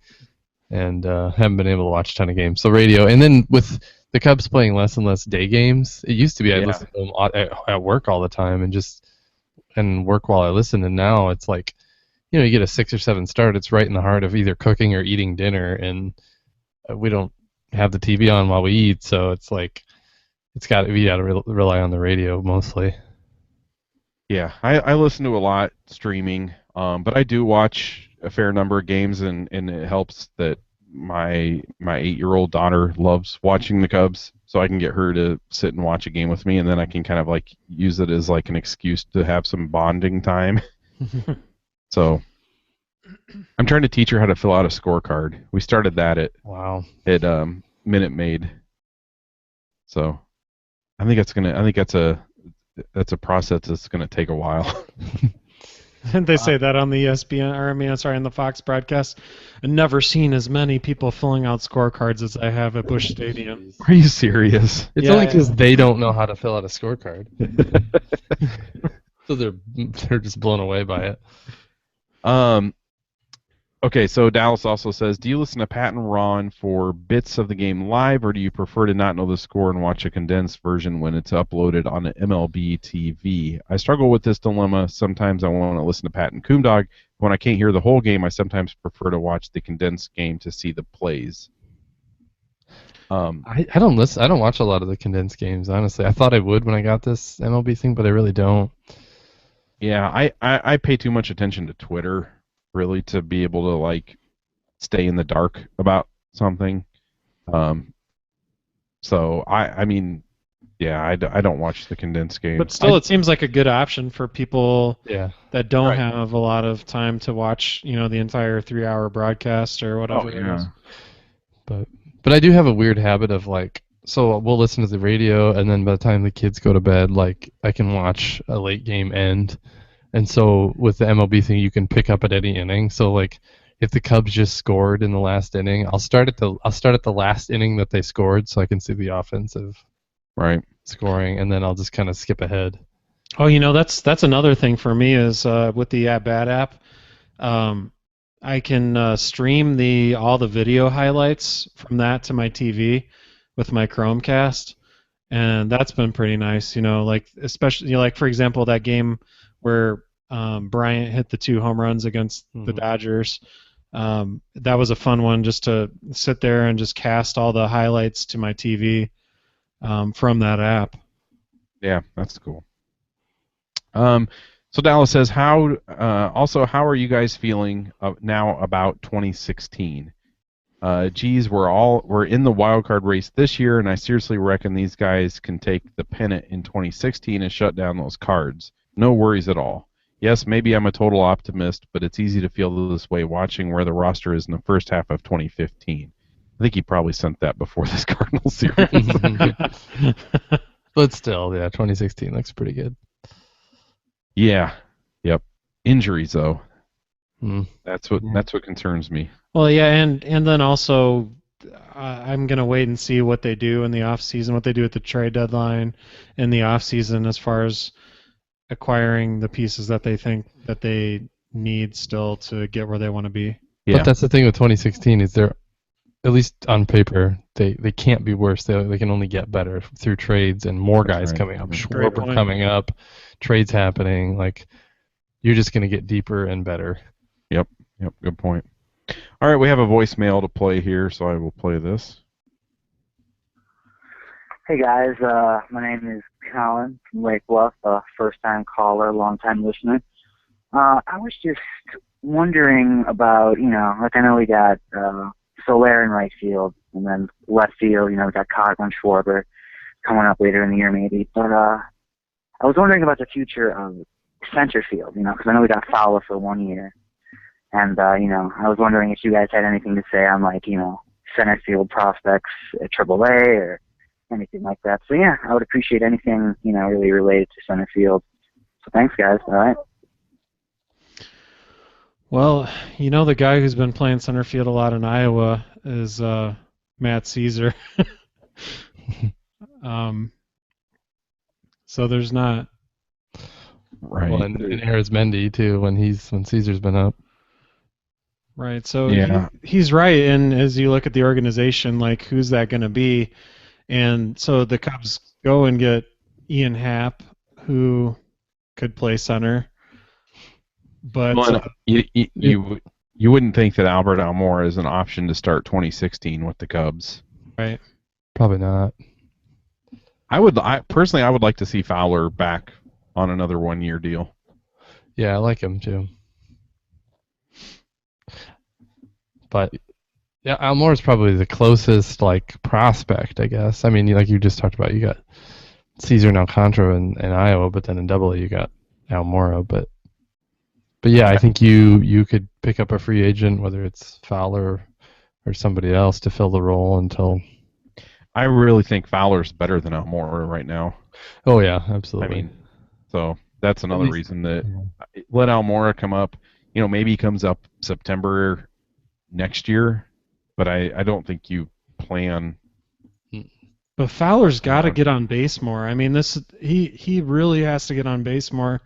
and haven't been able to watch a ton of games. So radio, and then with the Cubs playing less and less day games, it used to be I'd listen to them at work all the time and work while I listen, and now it's like, you get a 6 or 7 start, it's right in the heart of either cooking or eating dinner, and we don't have the TV on while we eat, so it's like we got to rely on the radio mostly.
Yeah, I listen to a lot streaming, but I do watch a fair number of games, and it helps that my 8-year-old daughter loves watching the Cubs, so I can get her to sit and watch a game with me, and then I can kind of like use it as like an excuse to have some bonding time. So I'm trying to teach her how to fill out a scorecard. We started that at Minute Maid. So I think that's a process that's gonna take a while.
Didn't they say that on the ESPN, or I mean, sorry, on the Fox broadcast? I've never seen as many people filling out scorecards as I have at Busch Stadium.
Are you serious?
It's only because they don't know how to fill out a scorecard. So they're just blown away by it.
Okay, so Dallas also says, do you listen to Pat and Ron for bits of the game live, or do you prefer to not know the score and watch a condensed version when it's uploaded on MLB TV? I struggle with this dilemma. Sometimes I want to listen to Pat and Coomdog. When I can't hear the whole game, I sometimes prefer to watch the condensed game to see the plays.
I don't listen. I don't watch a lot of the condensed games, honestly. I thought I would when I got this MLB thing, but I really don't.
Yeah, I pay too much attention to Twitter, really, to be able to like stay in the dark about something. So I mean, yeah, I don't watch the condensed game.
But still, it seems like a good option for people that don't have a lot of time to watch, the entire 3-hour broadcast or whatever it is.
But I do have a weird habit of like, so we'll listen to the radio, and then by the time the kids go to bed, like I can watch a late game end. And so with the MLB thing, you can pick up at any inning. So like, if the Cubs just scored in the last inning, I'll start at the last inning that they scored, so I can see the offensive scoring, and then I'll just kind of skip ahead.
Oh, that's another thing for me is with the At Bat app, I can stream all the video highlights from that to my TV with my Chromecast, and that's been pretty nice. Like especially like for example that game where Bryant hit the 2 home runs against the Dodgers. That was a fun one, just to sit there and just cast all the highlights to my TV from that app.
Yeah, that's cool. So Dallas says, how are you guys feeling now about 2016? Geez, we're in the wild card race this year, and I seriously reckon these guys can take the pennant in 2016 and shut down those Cards. No worries at all. Yes, maybe I'm a total optimist, but it's easy to feel this way watching where the roster is in the first half of 2015. I think he probably sent that before this Cardinals series.
But still, 2016 looks pretty good.
Yeah. Yep. Injuries, though. That's what concerns me.
Well, yeah, and then also I'm going to wait and see what they do in the offseason, what they do at the trade deadline in the offseason as far as acquiring the pieces that they think that they need still to get where they want to be.
Yeah. But that's the thing with 2016 is they're, at least on paper, they can't be worse. They can only get better through trades and more guys coming up. Schwarber coming up, trades happening. Like, you're just going to get deeper and better.
Yep, good point. All right, we have a voicemail to play here, so I will play this.
Hey guys, my name is Colin from Lake Bluff, first-time caller, long-time listener. I was just wondering about, like I know we got Soler in right field, and then left field, we got Coghlan, Schwarber coming up later in the year maybe. But I was wondering about the future of center field, because I know we got Fowler for 1 year. And, I was wondering if you guys had anything to say on, like, center field prospects at AAA or anything like that. So, yeah, I would appreciate anything, really related to center field. So thanks, guys. All right.
Well, the guy who's been playing center field a lot in Iowa is Matt Caesar. So there's not.
Right. Well, and Arizmendi, too, when Caesar's been up.
Right, so he's right, and as you look at the organization, like, who's that going to be? And so the Cubs go and get Ian Happ, who could play center. But
you wouldn't think that Albert Almora is an option to start 2016 with the Cubs.
Right.
Probably not.
I personally would like to see Fowler back on another 1-year deal.
Yeah, I like him too. But Yeah, Almora's probably the closest like prospect, I guess. I mean, like you just talked about, you got Caesar and Alcantara in Iowa, but then in Double A you got Almora. But yeah, I think you could pick up a free agent, whether it's Fowler or somebody else, to fill the role until.
I really think Fowler's better than Almora right now.
Oh yeah, absolutely.
I mean, so that's another reason that let Almora come up. Maybe he comes up September next year, but I don't think you plan.
But Fowler's got to get on base more. I mean, he really has to get on base more.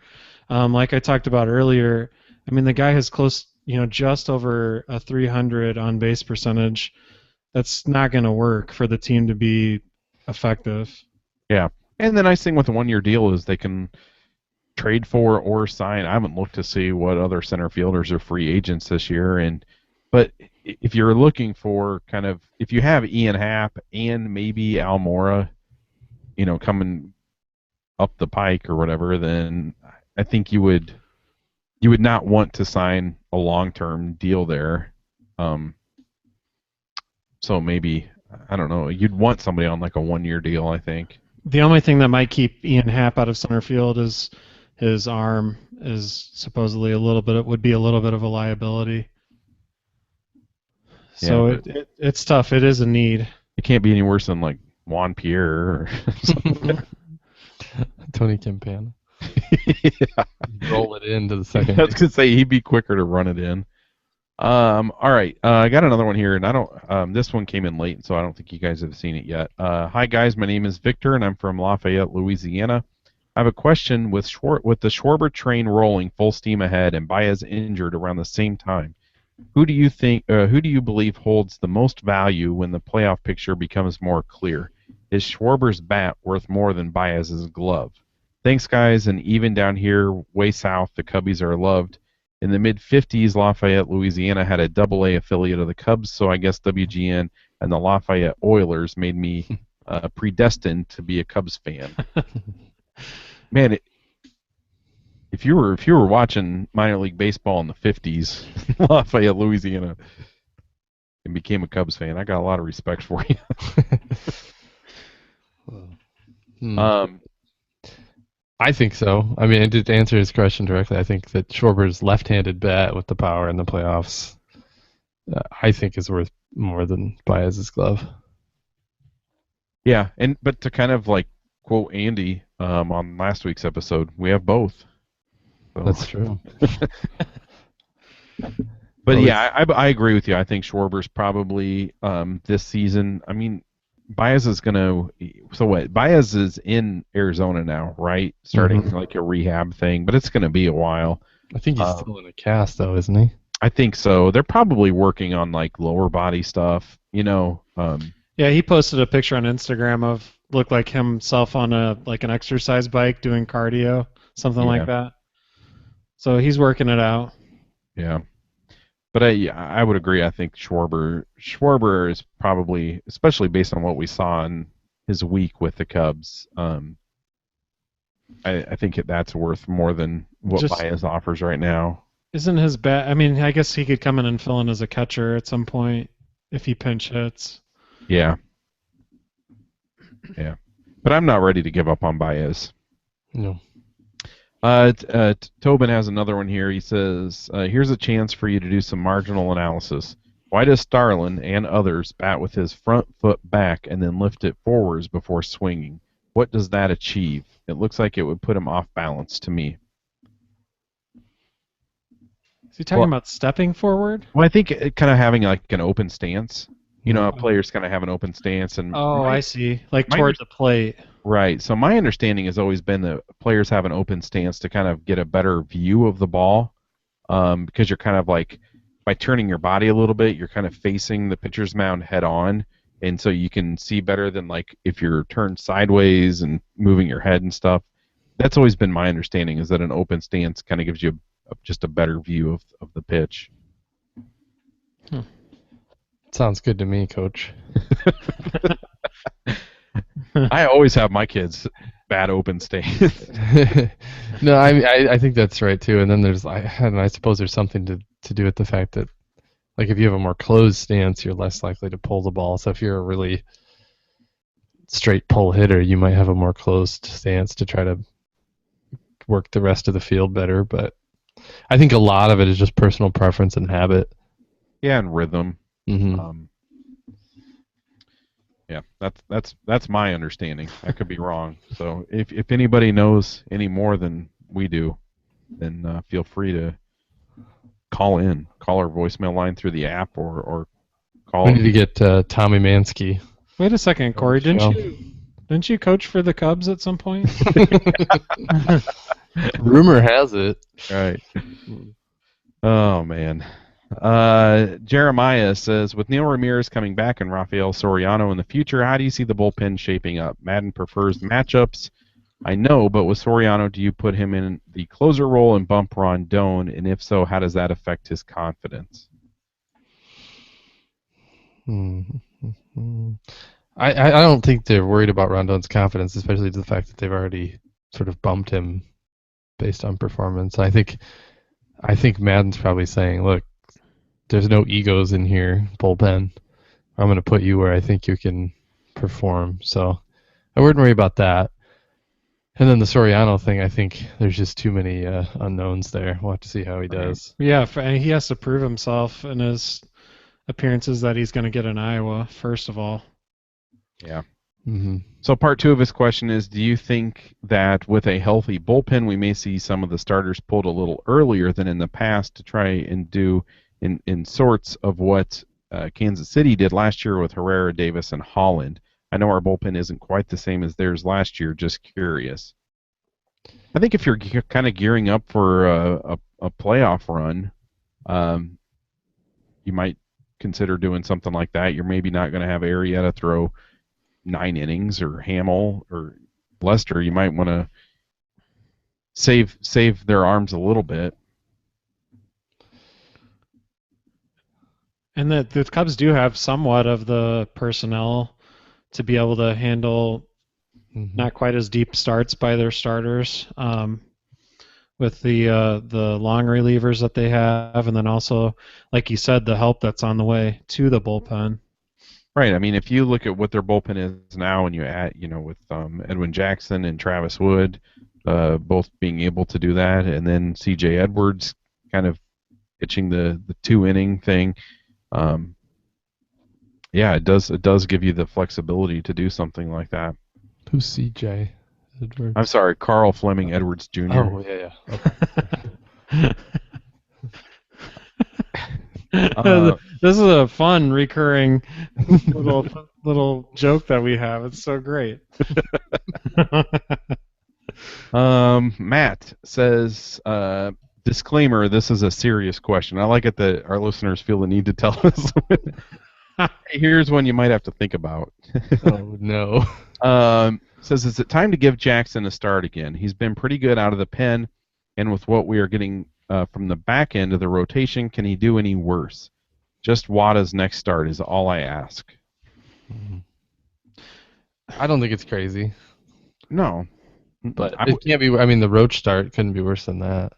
Like I talked about earlier, I mean, the guy has just over a 300 on base percentage. That's not going to work for the team to be effective.
Yeah, and the nice thing with the 1-year deal is they can trade for or sign. I haven't looked to see what other center fielders are free agents this year, but if you're looking for if you have Ian Happ and maybe Almora, coming up the pike or whatever, then I think you would not want to sign a long-term deal there. So maybe, I don't know, you'd want somebody on like a 1-year deal, I think.
The only thing that might keep Ian Happ out of center field is his arm is supposedly would be a little bit of a liability. So yeah, it's tough. It is a need.
It can't be any worse than like Juan Pierre or something.
Tony Campana. Yeah. Roll it into the second.
I was gonna say he'd be quicker to run it in. All right, I got another one here, and I don't. This one came in late, so I don't think you guys have seen it yet. Hi guys, my name is Victor, and I'm from Lafayette, Louisiana. I have a question with the Schwarber train rolling full steam ahead and Baez injured around the same time. Who do you believe holds the most value when the playoff picture becomes more clear? Is Schwarber's bat worth more than Baez's glove? Thanks, guys, and even down here, way south, the Cubbies are loved. In the mid-'50s, Lafayette, Louisiana had a Double-A affiliate of the Cubs, so I guess WGN and the Lafayette Oilers made me predestined to be a Cubs fan. Man, if you were watching minor league baseball in the 50s, Lafayette, Louisiana, and became a Cubs fan, I got a lot of respect for you.
I think so. I mean, to answer his question directly, I think that Schwarber's left-handed bat with the power in the playoffs, I think is worth more than Baez's glove.
Yeah, but to kind of like quote Andy on last week's episode, we have both. So.
That's true.
But yeah, I agree with you. I think Schwarber's probably this season. I mean, Baez is gonna. So what? Baez is in Arizona now, right? Starting like a rehab thing, but it's gonna be a while.
I think he's still in a cast, though, isn't he?
I think so. They're probably working on like lower body stuff,
Yeah, he posted a picture on Instagram of looked like himself on an exercise bike doing cardio, something like that. So he's working it out.
Yeah. But I would agree. I think Schwarber is probably, especially based on what we saw in his week with the Cubs, I think that's worth more than what Baez offers right now.
Isn't his bat? I mean, I guess he could come in and fill in as a catcher at some point if he pinch hits.
Yeah. Yeah. But I'm not ready to give up on Baez.
No.
Tobin has another one here. He says, here's a chance for you to do some marginal analysis. Why does Starlin and others bat with his front foot back and then lift it forwards before swinging? What does that achieve? It looks like it would put him off balance to me.
Is he talking about stepping forward?
Well, I think kind of having like an open stance. Players kind of have an open stance.
I see. Like toward the plate.
Right. So my understanding has always been that players have an open stance to kind of get a better view of the ball, because you're kind of like, by turning your body a little bit, you're kind of facing the pitcher's mound head on, and so you can see better than like if you're turned sideways and moving your head and stuff. That's always been my understanding, is that an open stance kind of gives you just a better view of the pitch.
Sounds good to me, Coach.
I always have my kids bat open stance.
No, I think that's right too. And then I suppose there's something to do with the fact that Like if you have a more closed stance, you're less likely to pull the ball. So if you're a really straight pull hitter, you might have a more closed stance to try to work the rest of the field better. But I think a lot of it is just personal preference and habit.
Yeah, and rhythm.
Mm-hmm.
Yeah, that's my understanding. I could be wrong. So if anybody knows any more than we do, then feel free to call our voicemail line through the app or call.
We need to get Tommy Mansky.
Wait a second, Corey. Didn't you coach for the Cubs at some point?
Rumor has it.
Right. Oh man. Jeremiah says, with Neil Ramirez coming back and Rafael Soriano in the future, how do you see the bullpen shaping up? Madden prefers matchups, I know, but with Soriano, do you put him in the closer role and bump Rondon? And if so, how does that affect his confidence?
I don't think they're worried about Rondon's confidence, especially the fact that they've already sort of bumped him based on performance. I think Madden's probably saying, look, there's no egos in here, bullpen. I'm going to put you where I think you can perform. So I wouldn't worry about that. And then the Soriano thing, I think there's just too many unknowns there. We'll have to see how he does.
Yeah, he has to prove himself in his appearances that he's going to get in Iowa, first of all.
Yeah.
Mm-hmm.
So part 2 of his question is, do you think that with a healthy bullpen, we may see some of the starters pulled a little earlier than in the past to try and do in sorts of what Kansas City did last year with Herrera, Davis, and Holland? I know our bullpen isn't quite the same as theirs last year. Just curious. I think if you're kind of gearing up for a playoff run, you might consider doing something like that. You're maybe not going to have Arrieta throw 9 innings or Hamill or Lester. You might want to save their arms a little bit.
And the Cubs do have somewhat of the personnel to be able to handle not quite as deep starts by their starters, with the long relievers that they have, and then also, like you said, the help that's on the way to the bullpen.
Right. I mean, if you look at what their bullpen is now, and you add, with Edwin Jackson and Travis Wood, both being able to do that, and then C.J. Edwards kind of pitching the 2-inning thing. Yeah, it does give you the flexibility to do something like that.
Who's C.J. Edwards?
I'm sorry, Carl Fleming Edwards Jr.
Oh, yeah.
Okay.
This is a fun recurring little joke that we have. It's so great.
Matt says, disclaimer, this is a serious question. I like it that our listeners feel the need to tell us. Here's one you might have to think about.
Oh, no.
Says, is it time to give Jackson a start again? He's been pretty good out of the pen, and with what we are getting from the back end of the rotation, can he do any worse? Just Wada's next start is all I ask.
I don't think it's crazy.
No.
But it can't be. I mean, the Roach start couldn't be worse than that.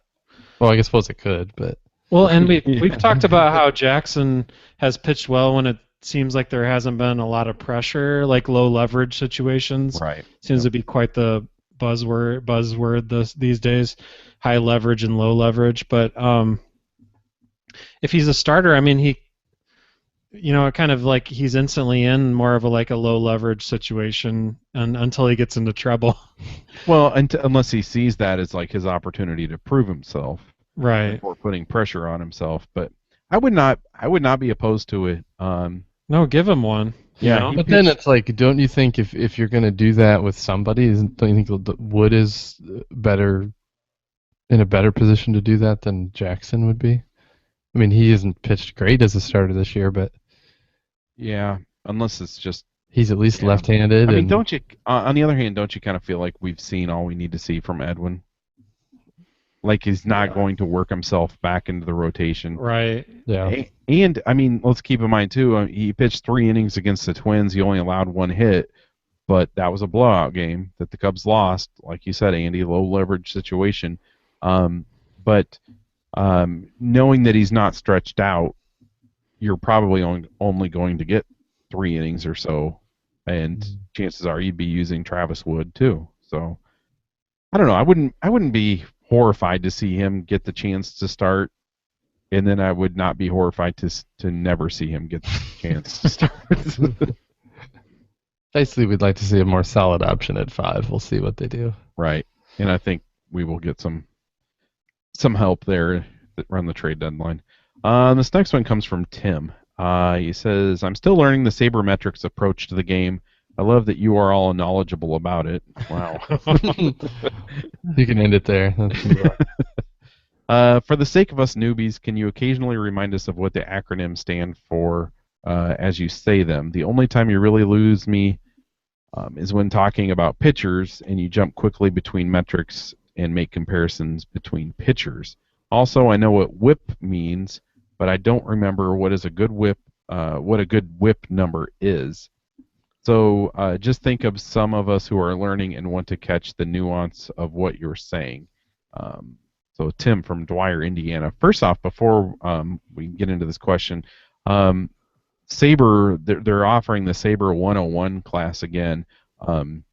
Well, I suppose it could, but.
Well, and we've talked about how Jackson has pitched well when it seems like there hasn't been a lot of pressure, like low leverage situations.
Right.
Seems to be quite the buzzword these days, high leverage and low leverage. But if he's a starter, I mean, he, kind of like he's instantly in more of a low leverage situation until he gets into trouble.
Well, unless he sees that as like his opportunity to prove himself.
Right.
Or putting pressure on himself, but I would not be opposed to it.
No, give him one.
Yeah,
but then it's like, don't you think if you're going to do that with somebody, don't you think Wood is in a better position to do that than Jackson would be? I mean, he hasn't pitched great as a starter this year, but
yeah, unless it's just
he's at least left-handed.
I mean, don't you? On the other hand, don't you kind of feel like we've seen all we need to see from Edwin? Like he's not going to work himself back into the rotation.
Right.
Yeah.
And I mean, let's keep in mind too, he pitched 3 innings against the Twins. He only allowed 1 hit, but that was a blowout game that the Cubs lost. Like you said, Andy, low leverage situation. But knowing that he's not stretched out, you're probably only going to get 3 innings or so, and chances are you'd be using Travis Wood too. So I don't know. I wouldn't be horrified to see him get the chance to start, and then I would not be horrified to never see him get the chance to start.
Basically, we'd like to see a more solid option at 5. We'll see what they do.
Right, and I think we will get some help there around the trade deadline. This next one comes from Tim. He says, "I'm still learning the sabermetrics approach to the game. I love that you are all knowledgeable about it." Wow.
You can end it there.
For the sake of us newbies, can you occasionally remind us of what the acronyms stand for as you say them? The only time you really lose me is when talking about pitchers and you jump quickly between metrics and make comparisons between pitchers. Also, I know what WHIP means, but I don't remember what a good WHIP number is. So just think of some of us who are learning and want to catch the nuance of what you're saying. So Tim from Dwyer, Indiana. First off, before we get into this question, Saber, they're offering the Saber 101 class again, and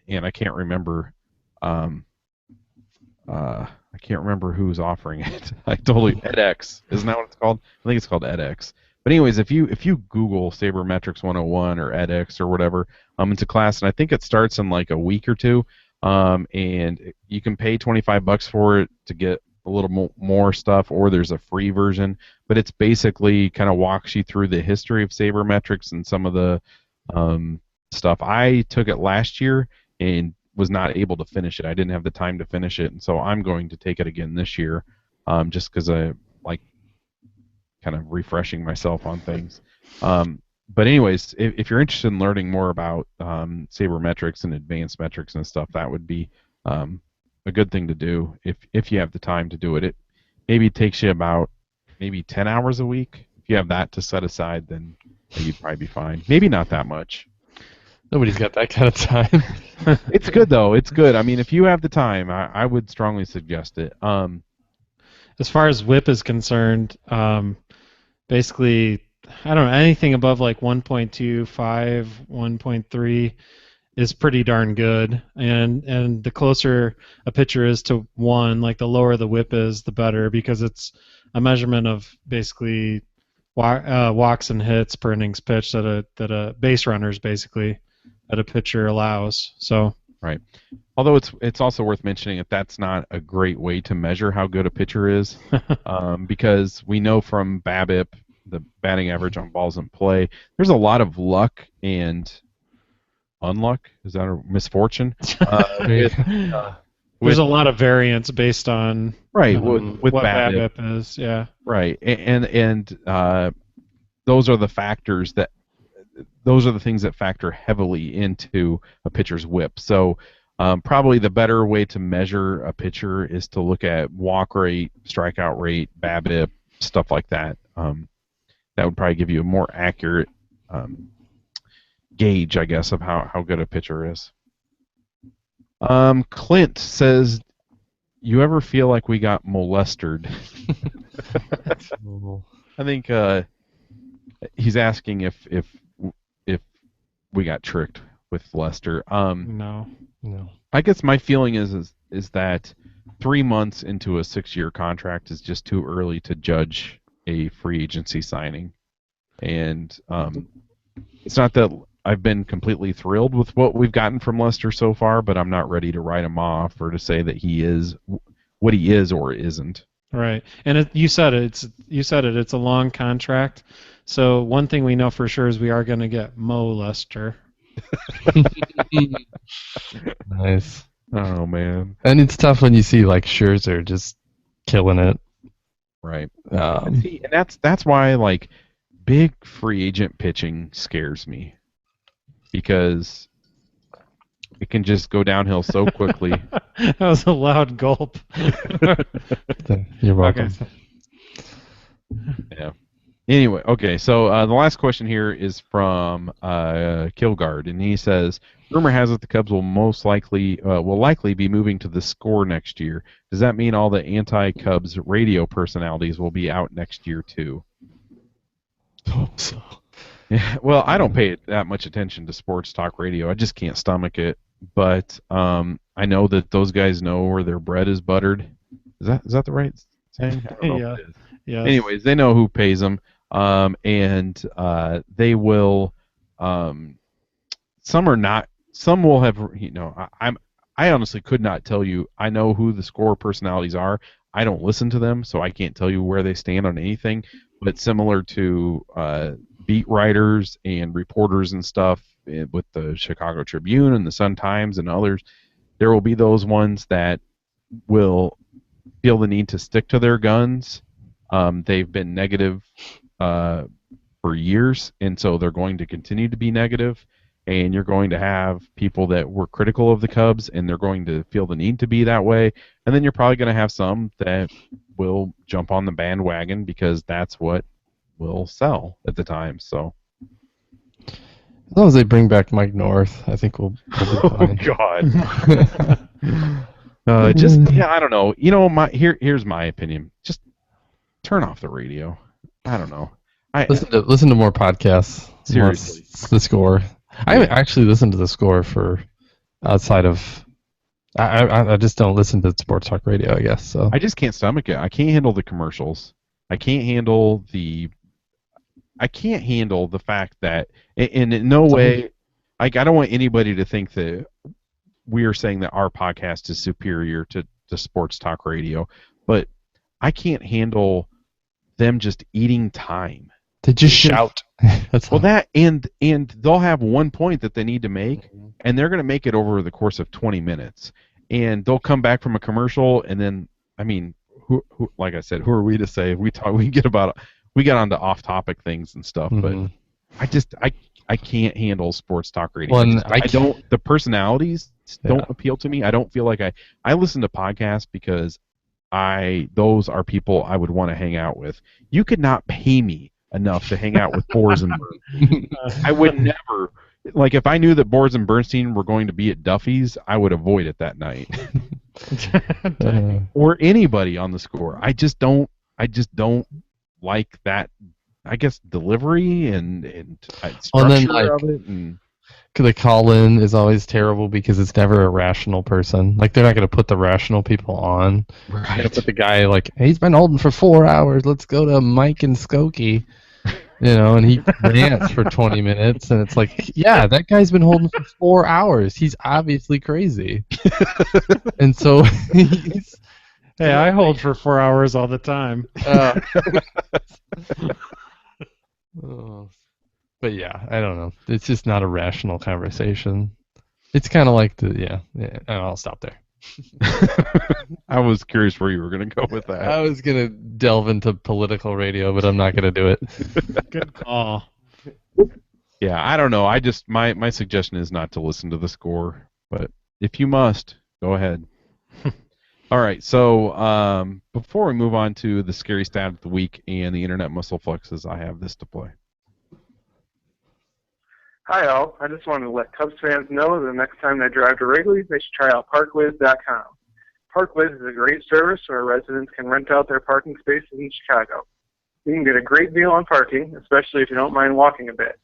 I can't remember. I can't remember who's offering it. I totally edX. Isn't that what it's called? I think it's called edX. But anyways, if you Google Sabermetrics 101 or edX or whatever, it's a class, and I think it starts in like a week or two. And you can pay $25 for it to get a little more stuff, or there's a free version. But it's basically kind of walks you through the history of sabermetrics and some of the stuff. I took it last year and was not able to finish it. I didn't have the time to finish it, and so I'm going to take it again this year, just because I like kind of refreshing myself on things. But anyways, if you're interested in learning more about sabermetrics and advanced metrics and stuff, that would be a good thing to do if you have the time to do it. It maybe takes you about 10 hours a week. If you have that to set aside, then you'd probably be fine. Maybe not that much.
Nobody's got that kind of time.
It's good, though. It's good. I mean, if you have the time, I would strongly suggest it.
As far as WHIP is concerned, basically, I don't know, anything above like 1.25, 1.3 is pretty darn good. And the closer a pitcher is to 1, like the lower the WHIP is, the better, because it's a measurement of basically walks and hits per innings pitched that a base runners basically that a pitcher allows. So
right. Although it's also worth mentioning that that's not a great way to measure how good a pitcher is, because we know from BABIP, the batting average on balls in play, there's a lot of luck and unluck. Is that a misfortune?
There's a lot of variance based on
right with
what
BABIP
is, yeah.
Right, and those are the factors those are the things that factor heavily into a pitcher's WHIP. So probably the better way to measure a pitcher is to look at walk rate, strikeout rate, BABIP, stuff like that. That would probably give you a more accurate gauge, I guess, of how good a pitcher is. Clint says, "You ever feel like we got molested?" I think he's asking if we got tricked with Lester.
No.
I guess my feeling is that 3 months into a 6-year contract is just too early to judge a free agency signing, and it's not that I've been completely thrilled with what we've gotten from Lester so far, but I'm not ready to write him off or to say that he is what he is or isn't.
Right, and you said it. It's a long contract. So one thing we know for sure is we are going to get Mo Lester.
Nice.
Oh man.
And it's tough when you see like Scherzer just killing it.
Right. And that's why like big free agent pitching scares me, because it can just go downhill so quickly.
That was a loud gulp.
You're welcome.
Okay.
Yeah. Anyway, okay, so the last question here is from Kilgard, and he says, "Rumor has it the Cubs will likely be moving to the Score next year. Does that mean all the anti-Cubs radio personalities will be out next year too?"
Hope so.
Yeah, well, I don't pay that much attention to sports talk radio. I just can't stomach it. But I know that those guys know where their bread is buttered. Is that the right saying? I don't know
Yeah.
if it is.
Yes.
Anyways, they know who pays them, and they will. Some are not. Some will have. I honestly could not tell you. I know who the score personalities are. I don't listen to them, so I can't tell you where they stand on anything. But similar to beat writers and reporters and stuff with the Chicago Tribune and the Sun-Times and others, there will be those ones that will feel the need to stick to their guns. They've been negative for years, and so they're going to continue to be negative. And you're going to have people that were critical of the Cubs, and they're going to feel the need to be that way. And then you're probably going to have some that will jump on the bandwagon because that's what will sell at the time. So,
as long as they bring back Mike North, I think we'll be fine.
God. I don't know. Here's my opinion. Just turn off the radio. I don't know.
Listen to more podcasts.
Seriously.
The Score. I haven't actually listened to The Score for outside of. I just don't listen to sports talk radio, I guess. So
I just can't stomach it. I can't handle the commercials. I can't handle the fact that, and in no way, I don't want anybody to think that we are saying that our podcast is superior to sports talk radio, but I can't handle them just eating time.
They just shout. That's
well, that and they'll have one point that they need to make, and they're going to make it over the course of 20 minutes, and they'll come back from a commercial, and then who like I said, who are we to say we get onto off-topic things and stuff, but I can't handle sports talk radio.
Well,
the personalities don't appeal to me. I don't feel like I listen to podcasts because those are people I would want to hang out with. You could not pay me enough to hang out with Boers and Bernstein. I would never, like, if I knew that Boers and Bernstein were going to be at Duffy's, I would avoid it that night. Or anybody on the Score. I just don't like that, I guess, delivery and structure of it. And
the call-in is always terrible because it's never a rational person. Like, they're not going to put the rational people on.
Right.
They're going to put the guy, like, hey, he's been holding for 4 hours. Let's go to Mike and Skokie. And he rants for 20 minutes. And it's like, yeah, that guy's been holding for 4 hours. He's obviously crazy. And so he's...
Hey, I hold for 4 hours all the time.
But yeah, I don't know. It's just not a rational conversation. It's kind of like I'll stop there.
I was curious where you were going to go with that.
I was going to delve into political radio, but I'm not going to do it.
Good call.
Yeah, I don't know. My suggestion is not to listen to the Score, but if you must, go ahead. All right, so before we move on to the scary stat of the week and the internet muscle flexes, I have this to play.
Hi all, I just wanted to let Cubs fans know that the next time they drive to Wrigley, they should try out ParkWiz.com. ParkWiz is a great service where residents can rent out their parking spaces in Chicago. You can get a great deal on parking, especially if you don't mind walking a bit.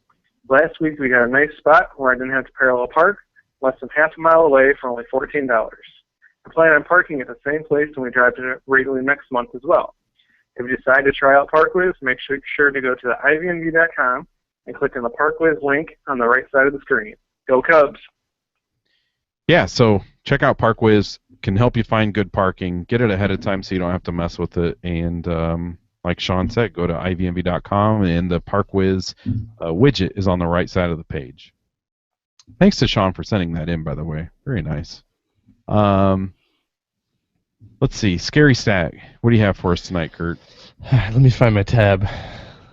Last week we got a nice spot where I didn't have to parallel park, less than half a mile away for only $14. I plan on parking at the same place when we drive to Wrigley next month as well. If you decide to try out ParkWiz, make sure to go to the ivnv.com and click on the ParkWiz link on the right side of the screen. Go Cubs!
Yeah, so check out ParkWiz. Can help you find good parking. Get it ahead of time so you don't have to mess with it. And like Sean said, go to ivnv.com, and the ParkWiz widget is on the right side of the page. Thanks to Sean for sending that in, by the way. Very nice. Let's see. Scary stat. What do you have for us tonight, Kurt?
Let me find my tab.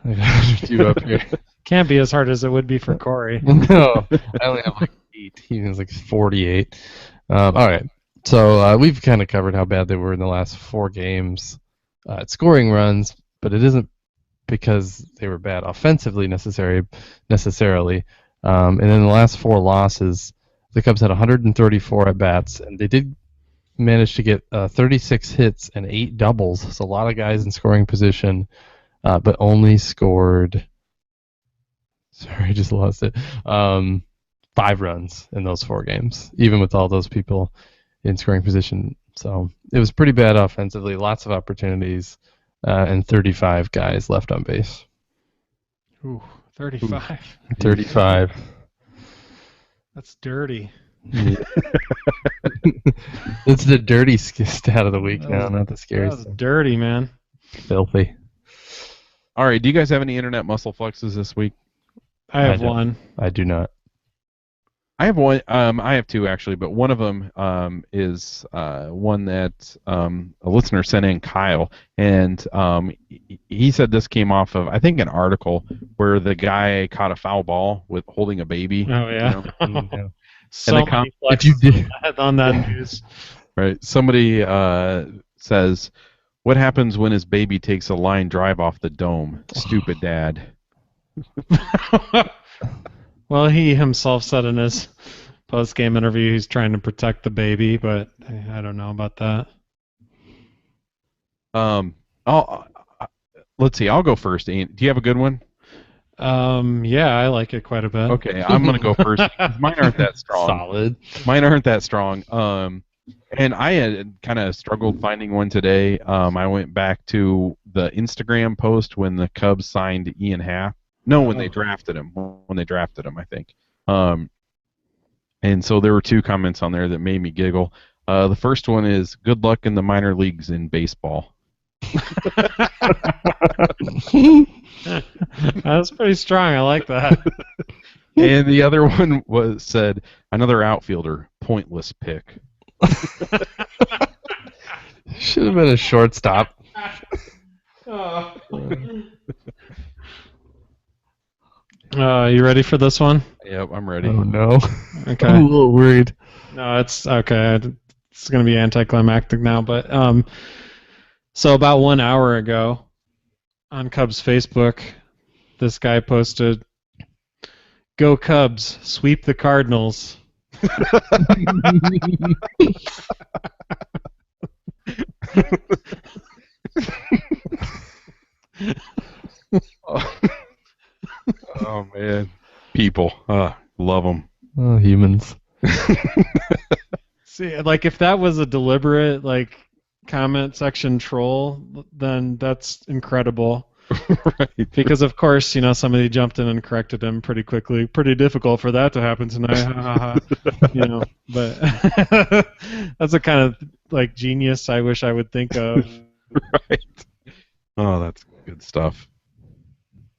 I got you up here.
Can't be as hard as it would be for Corey.
No, I only have like 8. He has like 48. All right. So we've kind of covered how bad they were in the last 4 games at scoring runs, but it isn't because they were bad offensively necessarily. And in the last 4 losses, the Cubs had 134 at-bats, and they did manage to get 36 hits and 8 doubles. So a lot of guys in scoring position, but only scored Sorry, I just lost it. 5 runs in those 4 games, even with all those people in scoring position. So it was pretty bad offensively. Lots of opportunities, and 35 guys left on base.
Ooh, 35.
35.
That's dirty.
Yeah. It's the dirty stat of the week now, not the scary
That was
stuff.
dirty, man.
Filthy.
All right. Do you guys have any internet muscle flexes this week?
I have
don't.
one.
I do not.
I have one. I have 2 actually, but one of them is one that a listener sent in, Kyle, and he said this came off of, I think, an article where the guy caught a foul ball with holding a baby.
Oh yeah.
Yeah.
So
And the
many
If you
flexes
did,
on that news.
Right. Somebody says, "What happens when his baby takes a line drive off the dome? Stupid dad."
Well, he himself said in his post-game interview he's trying to protect the baby, but I don't know about that.
Let's see. I'll go first. Ian, do you have a good one?
Yeah, I like it quite a bit.
Okay, I'm gonna go first. Mine aren't that strong.
solid.
Mine aren't that strong. And I had kind of struggled finding one today. I went back to the Instagram post when the Cubs signed Ian Happ. No, when they drafted him. When they drafted him, I think. And so there were 2 comments on there that made me giggle. The first one is, "Good luck in the minor leagues in baseball."
That's pretty strong. I like that.
And the other one said, "Another outfielder, pointless pick."
Should have been a shortstop.
You ready for this one?
Yep, I'm ready.
Oh no.
Okay.
I'm a little worried.
No, it's okay. It's going to be anticlimactic now, but so about 1 hour ago on Cubs Facebook, this guy posted, "Go Cubs, sweep the Cardinals."
Oh man, people, love them.
Oh, humans.
See, like if that was a deliberate like comment section troll, then that's incredible.
Right.
Because of course, somebody jumped in and corrected him pretty quickly. Pretty difficult for that to happen tonight. But that's a kind of like genius I wish I would think of.
Right. Oh, that's good stuff.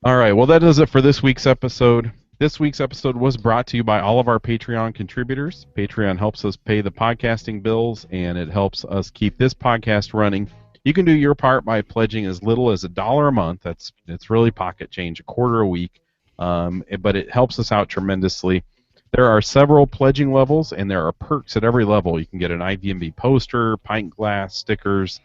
All right, well, that does it for this week's episode. This week's episode was brought to you by all of our Patreon contributors. Patreon helps us pay the podcasting bills, and it helps us keep this podcast running. You can do your part by pledging as little as $1 a month. It's really pocket change, $0.25 a week, but it helps us out tremendously. There are several pledging levels, and there are perks at every level. You can get an IVMB poster, pint glass, stickers,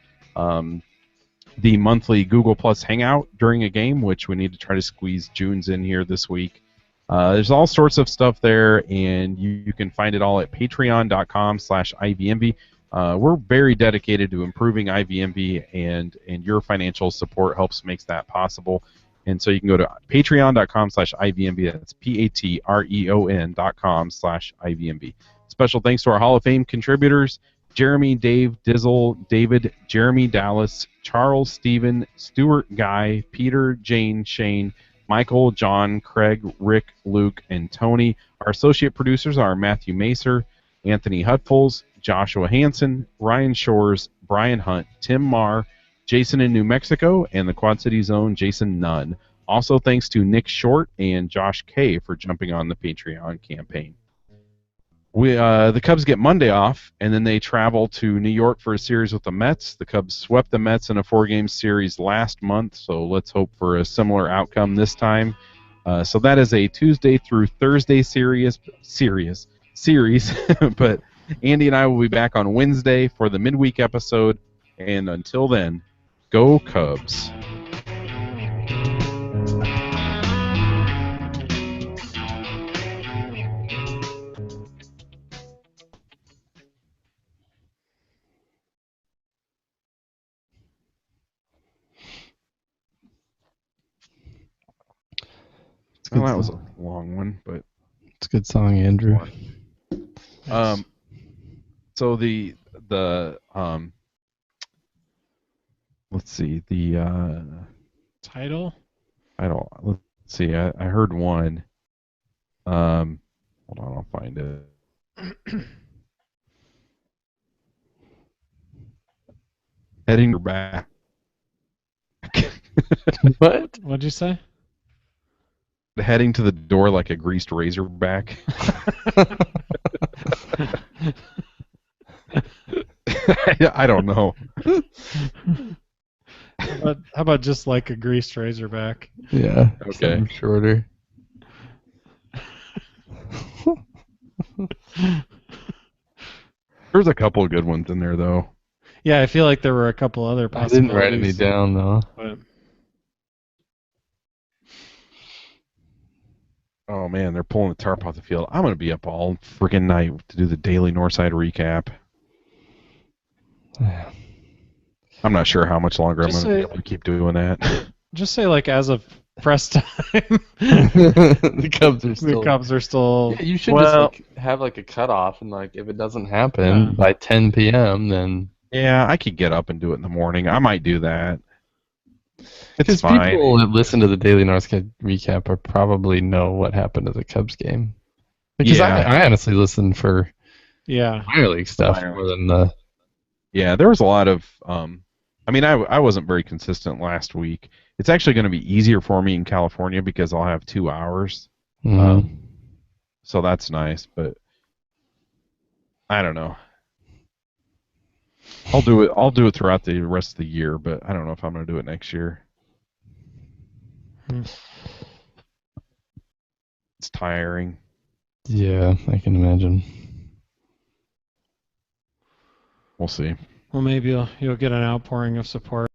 the monthly Google Plus Hangout during a game, which we need to try to squeeze June's in here this week. There's all sorts of stuff there, and you can find it all at patreon.com/IVMB. We're very dedicated to improving IVMB, and your financial support makes that possible. And so you can go to patreon.com/IVMB. That's patreon.com/IVMB. Special thanks to our Hall of Fame contributors: Jeremy, Dave, Dizzle, David, Jeremy, Dallas, Charles, Stephen, Stuart, Guy, Peter, Jane, Shane, Michael, John, Craig, Rick, Luke, and Tony. Our associate producers are Matthew Macer, Anthony Hutfuls, Joshua Hansen, Ryan Shores, Brian Hunt, Tim Marr, Jason in New Mexico, and the Quad City Zone, Jason Nunn. Also thanks to Nick Short and Josh K for jumping on the Patreon campaign. The Cubs get Monday off, and then they travel to New York for a series with the Mets. The Cubs swept the Mets in a 4-game series last month, so let's hope for a similar outcome this time. So that is a Tuesday through Thursday series. But Andy and I will be back on Wednesday for the midweek episode, and until then, go Cubs. Well,
good
that was a
song.
long one, but
It's a good song, Andrew.
So the let's see,
Title?
let's see, I heard one. Hold on, I'll find it. Heading back.
What?
What'd you say?
Heading to the door like a greased razorback. I don't know.
How about just like a greased razorback?
Yeah.
Okay.
Something shorter.
There's a couple of good ones in there, though.
Yeah, I feel like there were a couple other
I didn't write any
possibilities.
down though.
But
Oh man, they're pulling the tarp off the field. I'm gonna be up all freaking night to do the daily Northside recap. I'm not sure how much longer
Just
I'm gonna be
say-
able to keep doing that.
just say like as of press time,
The Cubs are still.
the Cubs are still.
Yeah, you should
Well-
just have like a cutoff, and like if it doesn't happen
Yeah.
by 10 p.m., then
Yeah, I could get up and do it in the morning. I might do that. It's
because
fine.
people that listen to the Daily Northside recap are probably know what happened at the Cubs game. Because
Yeah.
I honestly listen for
Yeah.
minor league stuff
Minor
more than the.
Yeah, there was a lot of. I mean, I wasn't very consistent last week. It's actually going to be easier for me in California because I'll have 2 hours.
Mhm.
So that's nice, but I don't know. I'll do it throughout the rest of the year, but I don't know if I'm going to do it next year.
Hmm.
It's tiring.
Yeah, I can imagine.
We'll see.
Well, maybe you'll get an outpouring of support.